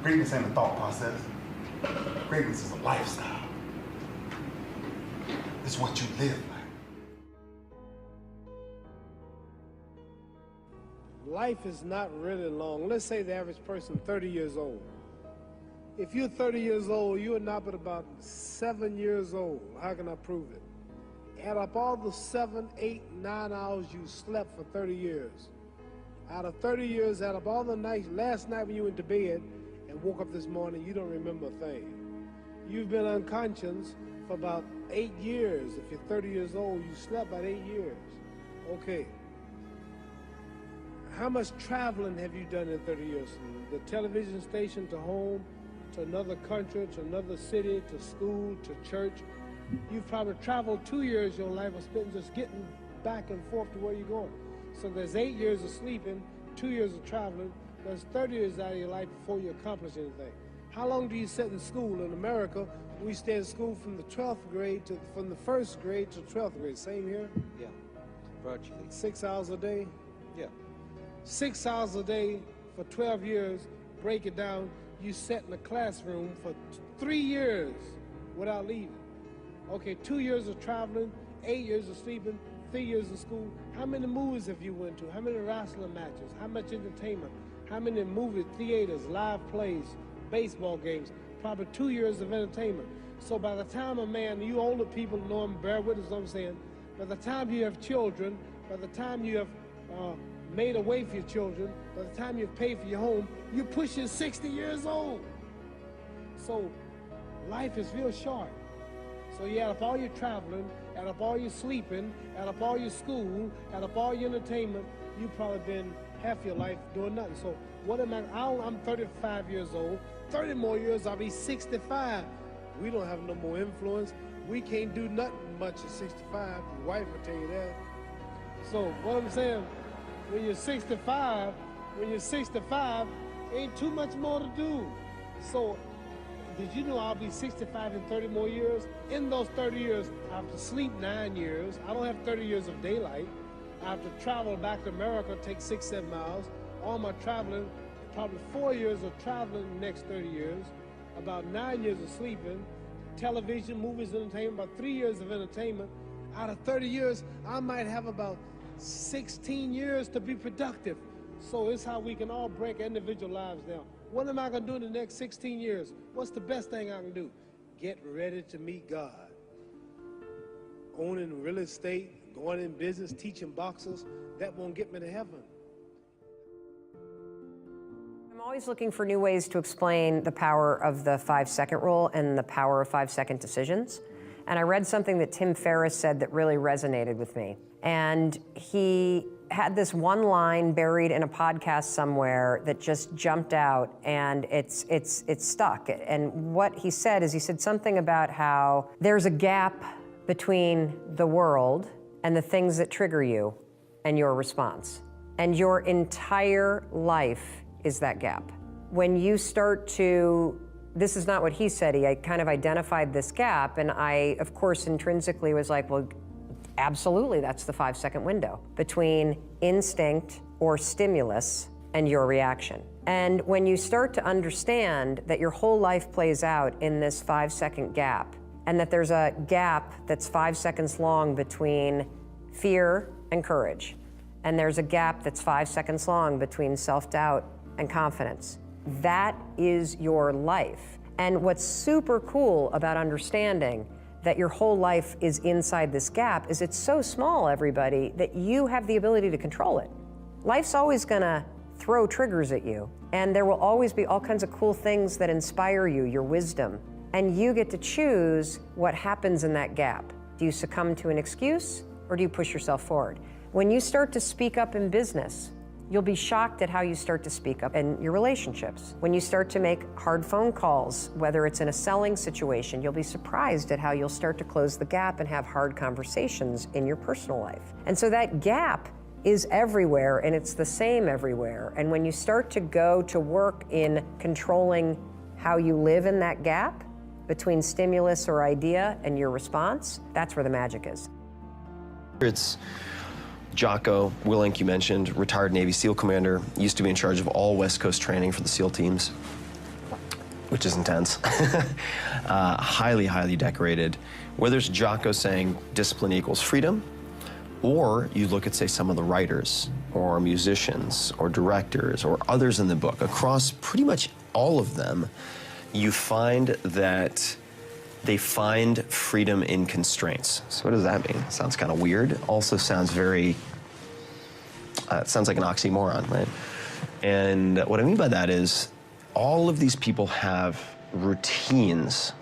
[SPEAKER 7] Greatness ain't a thought process. Greatness is a lifestyle. It's what you live by.
[SPEAKER 8] Life is not really long. Let's say the average person 30 years old. If you're 30 years old, you are not but about 7 years old. How can I prove it? Add up all the 7, 8, 9 hours you slept for 30 years. Out of 30 years, add up all the nights, last night when you went to bed and woke up this morning, you don't remember a thing. You've been unconscious for about 8 years. If you're 30 years old, you slept about 8 years. Okay. How much traveling have you done in 30 years? From the television station to home, to another country, to another city, to school, to church. You've probably traveled 2 years your life was spent just getting back and forth to where you're going. So there's 8 years of sleeping, 2 years of traveling, there's 30 years out of your life before you accomplish anything. How long do you sit in school? In America, we stay in school from the 12th grade to, from the 1st grade to 12th grade. Same here?
[SPEAKER 9] Yeah, virtually.
[SPEAKER 8] 6 hours a day?
[SPEAKER 9] Yeah.
[SPEAKER 8] 6 hours a day for 12 years, break it down, you sat in the classroom for 3 years without leaving. Okay, 2 years of traveling, 8 years of sleeping, 3 years of school. How many movies have you went to? How many wrestling matches? How much entertainment? How many movie theaters, live plays, baseball games? Probably 2 years of entertainment. So by the time a man, you older people know him, bear with us what I'm saying, by the time you have children, by the time you have made a way for your children, by the time you've paid for your home, you're pushing 60 years old. So life is real short. So you add up all your traveling, add up all your sleeping, add up all your school, add up all your entertainment, you've probably been half your life doing nothing. So what am I? I'm 35 years old. 30 more years, I'll be 65. We don't have no more influence. We can't do nothing much at 65. Your wife will tell you that. So what I'm saying, when you're 65, ain't too much more to do. So did you know I'll be 65 in 30 more years? In those 30 years, I have to sleep 9 years. I don't have 30 years of daylight. I have to travel back to America, take 6, 7 miles. All my traveling, probably 4 years of traveling in the next 30 years, about 9 years of sleeping, television, movies, entertainment, about 3 years of entertainment. Out of 30 years, I might have about 16 years to be productive. So it's how we can all break individual lives down. What am I going to do in the next 16 years? What's the best thing I can do? Get ready to meet God. Owning real estate, going in business, teaching boxers, that won't get me to heaven.
[SPEAKER 10] I'm always looking for new ways to explain the power of the 5-second rule and the power of 5-second decisions. And I read something that Tim Ferriss said that really resonated with me. And he had this one line buried in a podcast somewhere that just jumped out, and it's stuck. And what he said is, he said something about how there's a gap between the world and the things that trigger you and your response. And your entire life is that gap. When you start to, this is not what he said, I kind of identified this gap, and I, of course, intrinsically was like, well, absolutely, that's the 5-second window between instinct or stimulus and your reaction. And when you start to understand that your whole life plays out in this 5-second gap, and that there's a gap that's 5 seconds long between fear and courage, and there's a gap that's 5 seconds long between self-doubt and confidence, that is your life. And what's super cool about understanding that your whole life is inside this gap is it's so small, everybody, that you have the ability to control it. Life's always gonna throw triggers at you. And there will always be all kinds of cool things that inspire you, your wisdom. And you get to choose what happens in that gap. Do you succumb to an excuse, or do you push yourself forward? When you start to speak up in business, you'll be shocked at how you start to speak up in your relationships. When you start to make hard phone calls, whether it's in a selling situation, you'll be surprised at how you'll start to close the gap and have hard conversations in your personal life. And so that gap is everywhere, and it's the same everywhere. And when you start to go to work in controlling how you live in that gap between stimulus or idea and your response, that's where the magic is.
[SPEAKER 3] It's Jocko Willink, you mentioned, retired Navy SEAL commander, used to be in charge of all West Coast training for the SEAL teams, which is intense. Highly, highly decorated. Whether it's Jocko saying discipline equals freedom, or you look at, say, some of the writers or musicians or directors or others in the book, across pretty much all of them, you find that they find freedom in constraints. So what does that mean? Sounds kind of weird. Also sounds very, it sounds like an oxymoron, right? And what I mean by that is all of these people have routines.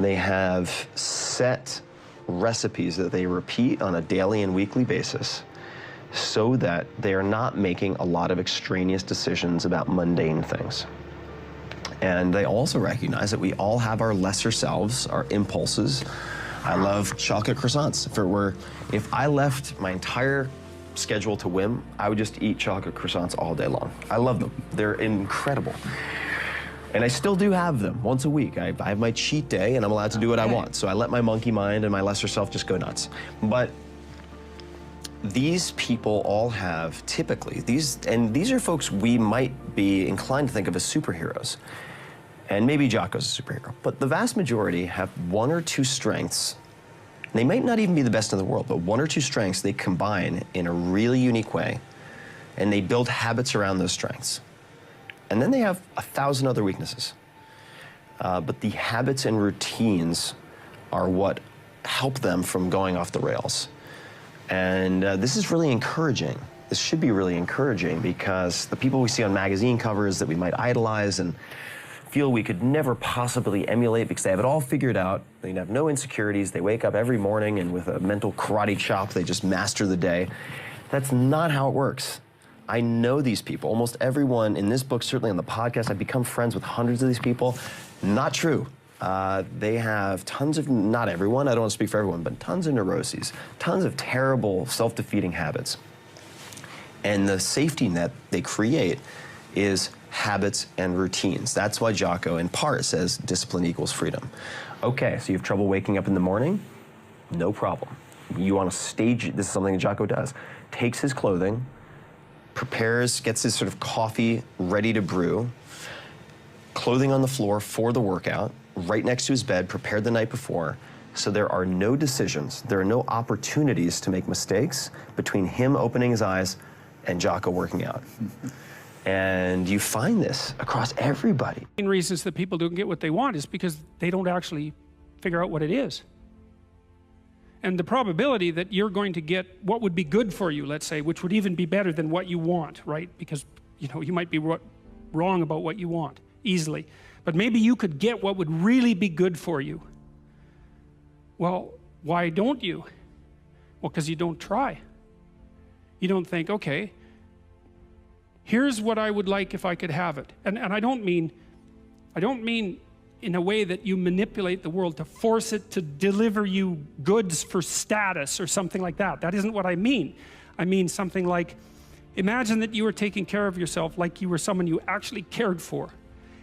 [SPEAKER 3] They have set recipes that they repeat on a daily and weekly basis so that they are not making a lot of extraneous decisions about mundane things. And they also recognize that we all have our lesser selves, our impulses. I love chocolate croissants. If I left my entire schedule to whim, I would just eat chocolate croissants all day long. I love them. They're incredible. And I still do have them once a week. I have my cheat day and I'm allowed to do what I want. So I let my monkey mind and my lesser self just go nuts. But these people all have typically, these are folks we might be inclined to think of as superheroes. And maybe Jocko's a superhero. But the vast majority have one or two strengths. They might not even be the best in the world, but one or two strengths they combine in a really unique way. And they build habits around those strengths. And then they have 1,000 other weaknesses. But the habits and routines are what help them from going off the rails. And this is really encouraging. This should be really encouraging because the people we see on magazine covers that we might idolize and feel we could never possibly emulate because they have it all figured out, they have no insecurities, they wake up every morning and with a mental karate chop, they just master the day. That's not how it works. I know these people. Almost everyone in this book, certainly on the podcast, I've become friends with hundreds of these people. Not true. They have tons of, not everyone, I don't want to speak for everyone, but tons of neuroses, tons of terrible self-defeating habits. And the safety net they create is habits and routines. That's why Jocko, in part, says discipline equals freedom. Okay, so you have trouble waking up in the morning? No problem. You want to stage, this is something that Jocko does, takes his clothing, prepares, gets his sort of coffee ready to brew, clothing on the floor for the workout, right next to his bed, prepared the night before, so there are no decisions, there are no opportunities to make mistakes between him opening his eyes and Jocko working out. And you find this across everybody.
[SPEAKER 11] The main reasons that people don't get what they want is because they don't actually figure out what it is. And the probability that you're going to get what would be good for you, let's say, which would even be better than what you want, right? Because, you know, you might be wrong about what you want easily. But maybe you could get what would really be good for you. Well, why don't you? Well, because you don't try. You don't think, okay, here's what I would like if I could have it. And I don't mean in a way that you manipulate the world to force it to deliver you goods for status or something like that. That isn't what I mean. I mean something like, imagine that you were taking care of yourself like you were someone you actually cared for.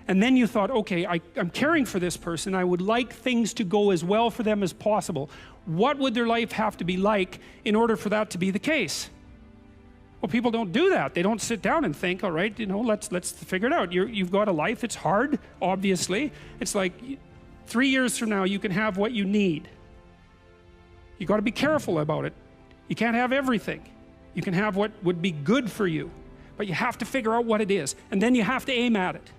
[SPEAKER 11] And then you thought, okay, I'm caring for this person. I would like things to go as well for them as possible. What would their life have to be like in order for that to be the case? Well, people don't do that. They don't sit down and think, all right, you know, let's figure it out. You've got a life. It's hard, obviously. It's like 3 years from now, you can have what you need. You got to be careful about it. You can't have everything. You can have what would be good for you, but you have to figure out what it is, and then you have to aim at it.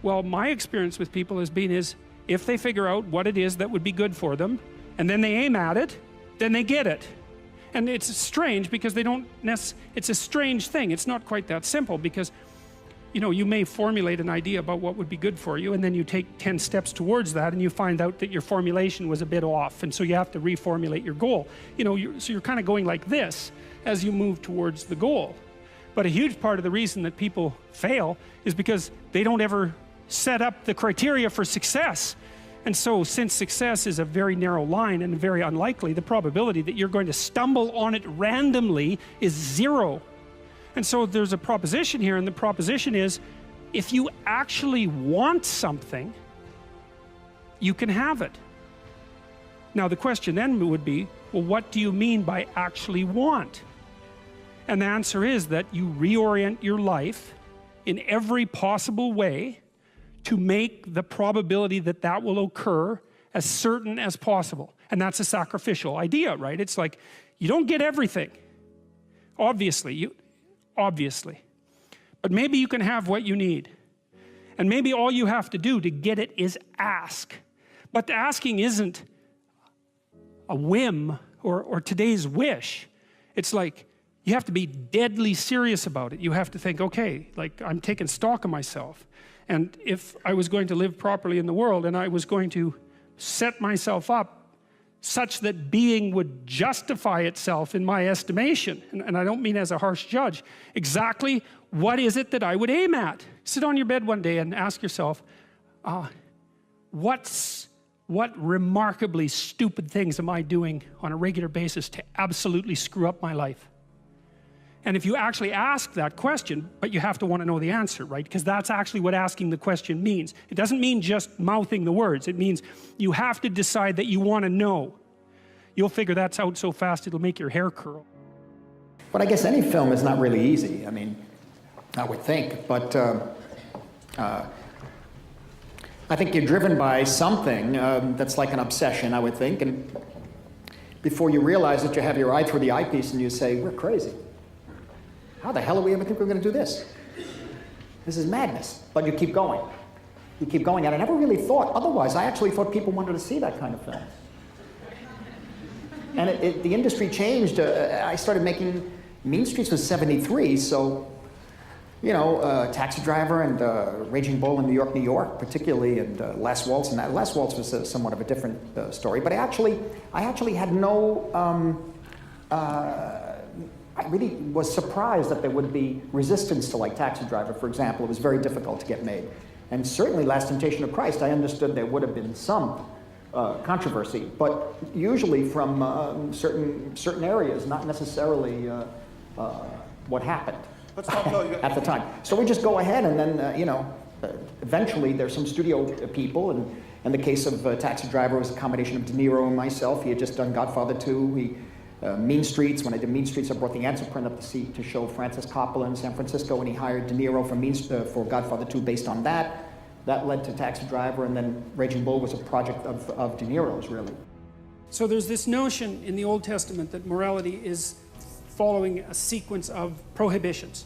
[SPEAKER 11] Well, my experience with people has been is if they figure out what it is that would be good for them, and then they aim at it, then they get it. And it's strange because they don't it's a strange thing. It's not quite that simple because, you know, you may formulate an idea about what would be good for you, and then you take 10 steps towards that and you find out that your formulation was a bit off, and so you have to reformulate your goal. You know, so you're kind of going like this as you move towards the goal. But a huge part of the reason that people fail is because they don't ever set up the criteria for success. And so since success is a very narrow line and very unlikely, the probability that you're going to stumble on it randomly is 0. And so there's a proposition here, and the proposition is, if you actually want something, you can have it. Now the question then would be, well, what do you mean by actually want? And the answer is that you reorient your life in every possible way to make the probability that that will occur as certain as possible. And that's a sacrificial idea, right? It's like, you don't get everything. Obviously. But maybe you can have what you need. And maybe all you have to do to get it is ask. But the asking isn't a whim or today's wish. It's like, you have to be deadly serious about it. You have to think, okay, like, I'm taking stock of myself. And if I was going to live properly in the world and I was going to set myself up such that being would justify itself in my estimation, and I don't mean as a harsh judge, exactly what is it that I would aim at? Sit on your bed one day and ask yourself, what remarkably stupid things am I doing on a regular basis to absolutely screw up my life? And if you actually ask that question, but you have to want to know the answer, right? Because that's actually what asking the question means. It doesn't mean just mouthing the words. It means you have to decide that you want to know. You'll figure that's out so fast it'll make your hair curl.
[SPEAKER 12] But I guess any film is not really easy. I mean, I would think. But I think you're driven by something that's like an obsession, I would think. And before you realize it, you have your eye through the eyepiece and you say, we're crazy. How the hell do we ever think we're going to do this? This is madness. But you keep going. You keep going. And I never really thought otherwise. I actually thought people wanted to see that kind of film. And the industry changed. I started making Mean Streets was 73, so, you know, Taxi Driver and Raging Bull in New York, particularly, and Last Waltz. And that Last Waltz was somewhat of a different story. But I actually had no... I really was surprised that there would be resistance to, like, Taxi Driver, for example. It was very difficult to get made. And certainly Last Temptation of Christ, I understood there would have been some controversy, but usually from certain areas, not necessarily what happened at the time. So we just go ahead and then, you know, eventually there's some studio people, and in the case of Taxi Driver, it was a combination of De Niro and myself. He had just done Godfather 2. Mean Streets, when I did Mean Streets, I brought the answer print up to show Francis Coppola in San Francisco, and he hired De Niro for Godfather 2 based on that. That led to Taxi Driver, and then Raging Bull was a project of De Niro's, really.
[SPEAKER 11] So there's this notion in the Old Testament that morality is following a sequence of prohibitions.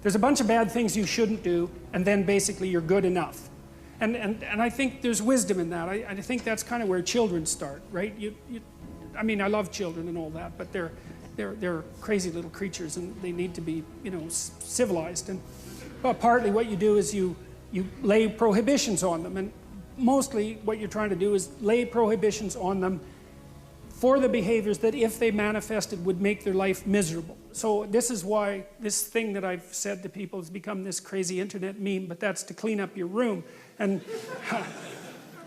[SPEAKER 11] There's a bunch of bad things you shouldn't do, and then basically you're good enough. And I think there's wisdom in that. I think that's kind of where children start, right? I mean, I love children and all that, but they're crazy little creatures, and they need to be, you know, civilized. And partly what you do is you lay prohibitions on them, and mostly what you're trying to do is lay prohibitions on them for the behaviors that, if they manifested, would make their life miserable. So this is why this thing that I've said to people has become this crazy internet meme, but that's to clean up your room, and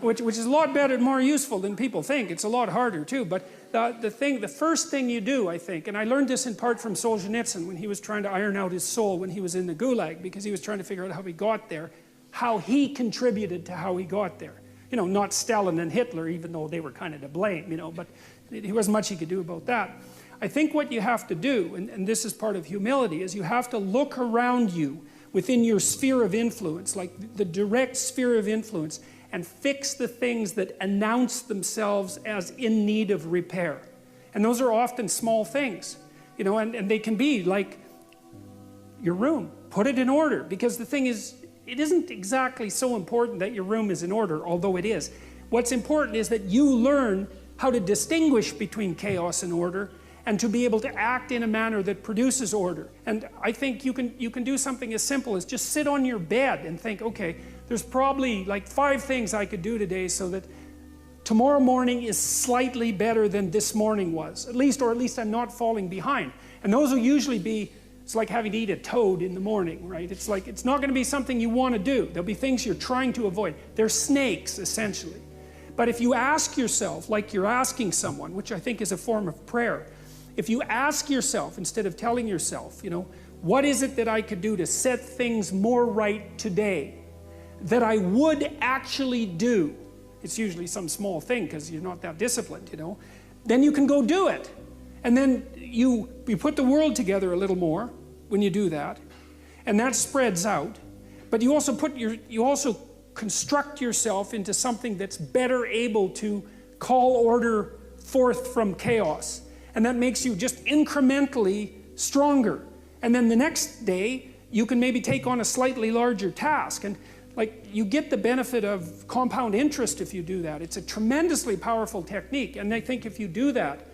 [SPEAKER 11] which is a lot better and more useful than people think. It's a lot harder too, but the first thing you do, I think, and I learned this in part from Solzhenitsyn when he was trying to iron out his soul when he was in the Gulag, because he was trying to figure out how he got there, how he contributed to how he got there. You know, not Stalin and Hitler, even though they were kind of to blame, you know, but there wasn't much he could do about that. I think what you have to do, and this is part of humility, is you have to look around you within your sphere of influence, like the direct sphere of influence, and fix the things that announce themselves as in need of repair. And those are often small things, you know, and they can be like your room. Put it in order, because the thing is, it isn't exactly so important that your room is in order, although it is. What's important is that you learn how to distinguish between chaos and order, and to be able to act in a manner that produces order. And I think you can do something as simple as just sit on your bed and think, okay, there's probably like 5 things I could do today so that tomorrow morning is slightly better than this morning was, at least I'm not falling behind. And those will usually be, it's like having to eat a toad in the morning, right? It's like, it's not going to be something you want to do. There'll be things you're trying to avoid. They're snakes, essentially. But if you ask yourself, like you're asking someone, which I think is a form of prayer, if you ask yourself, instead of telling yourself, you know, what is it that I could do to set things more right today that I would actually do? It's usually some small thing because you're not that disciplined, you know. Then you can go do it. And then you put the world together a little more when you do that. And that spreads out. But you also construct yourself into something that's better able to call order forth from chaos. And that makes you just incrementally stronger. And then the next day, you can maybe take on a slightly larger task. And like, you get the benefit of compound interest if you do that. It's a tremendously powerful technique. And I think if you do that,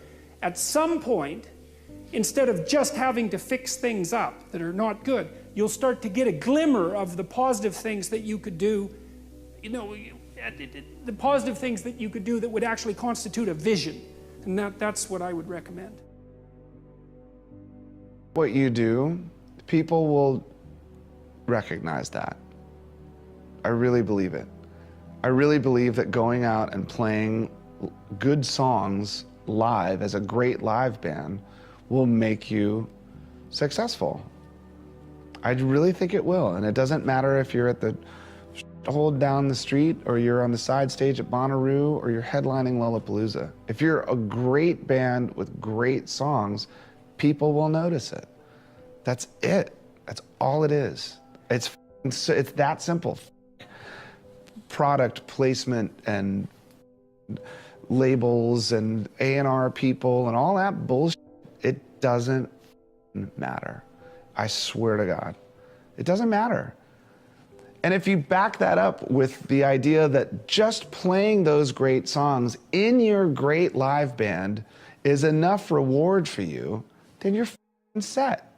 [SPEAKER 11] at some point, instead of just having to fix things up that are not good, you'll start to get a glimmer of the positive things that you could do, you know, the positive things that you could do that would actually constitute a vision. And that's what I would recommend.
[SPEAKER 2] What you do, people will recognize that. I really believe it. I really believe that going out and playing good songs live as a great live band will make you successful. I really think it will. And it doesn't matter if you're at the hold down the street or you're on the side stage at Bonnaroo or you're headlining Lollapalooza. If you're a great band with great songs, people will notice it. That's it. That's all it is. It's that simple. Product placement and labels and A&R people and all that bullshit, it doesn't matter. I swear to God, it doesn't matter. And if you back that up with the idea that just playing those great songs in your great live band is enough reward for you, then you're set.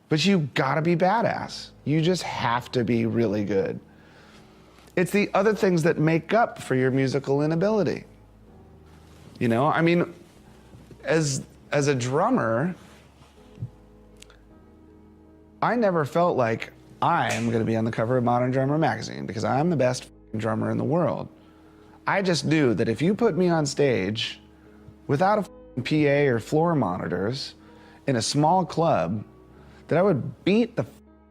[SPEAKER 2] But you gotta be badass. You just have to be really good. It's the other things that make up for your musical inability. You know, I mean, as a drummer, I never felt like I am going to be on the cover of Modern Drummer magazine because I'm the best drummer in the world. I just knew that if you put me on stage without a PA or floor monitors in a small club, that I would beat the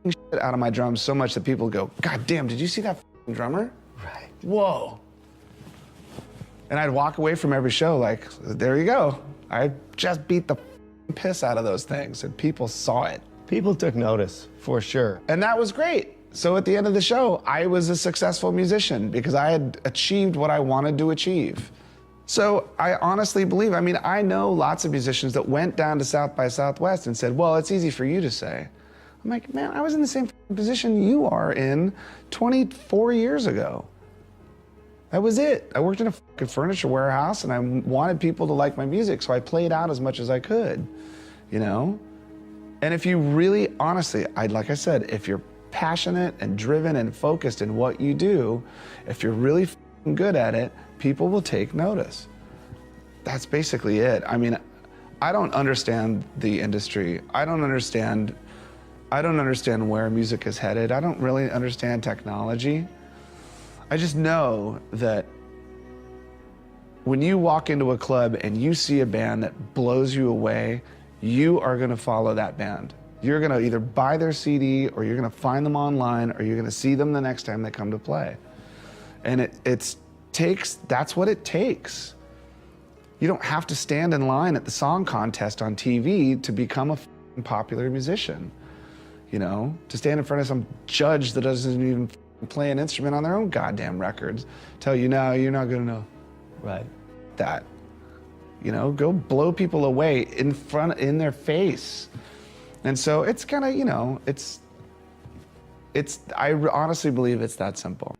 [SPEAKER 2] shit out of my drums so much that people go, God damn, did you see that drummer? Right. Whoa. And I'd walk away from every show like, there you go. I just beat the piss out of those things and people saw it.
[SPEAKER 14] People took notice, for sure.
[SPEAKER 2] And that was great. So at the end of the show, I was a successful musician because I had achieved what I wanted to achieve. So I honestly believe, I mean, I know lots of musicians that went down to South by Southwest and said, well, it's easy for you to say. I'm like, man, I was in the same position you are in 24 years ago. That was it. I worked in a furniture warehouse and I wanted people to like my music, so I played out as much as I could, you know? And if you really, honestly, like I said, if you're passionate and driven and focused in what you do, if you're really good at it, people will take notice. That's basically it. I mean, I don't understand the industry. I don't understand where music is headed. I don't really understand technology. I just know that when you walk into a club and you see a band that blows you away, you are gonna follow that band. You're gonna either buy their CD or you're gonna find them online or you're gonna see them the next time they come to play. And that's what it takes. You don't have to stand in line at the song contest on TV to become a popular musician. You know, to stand in front of some judge that doesn't even play an instrument on their own goddamn records, tell you, no, you're not good enough.
[SPEAKER 14] Right.
[SPEAKER 2] That. You know, go blow people away in their face. And so it's kind of, you know, I honestly believe it's that simple.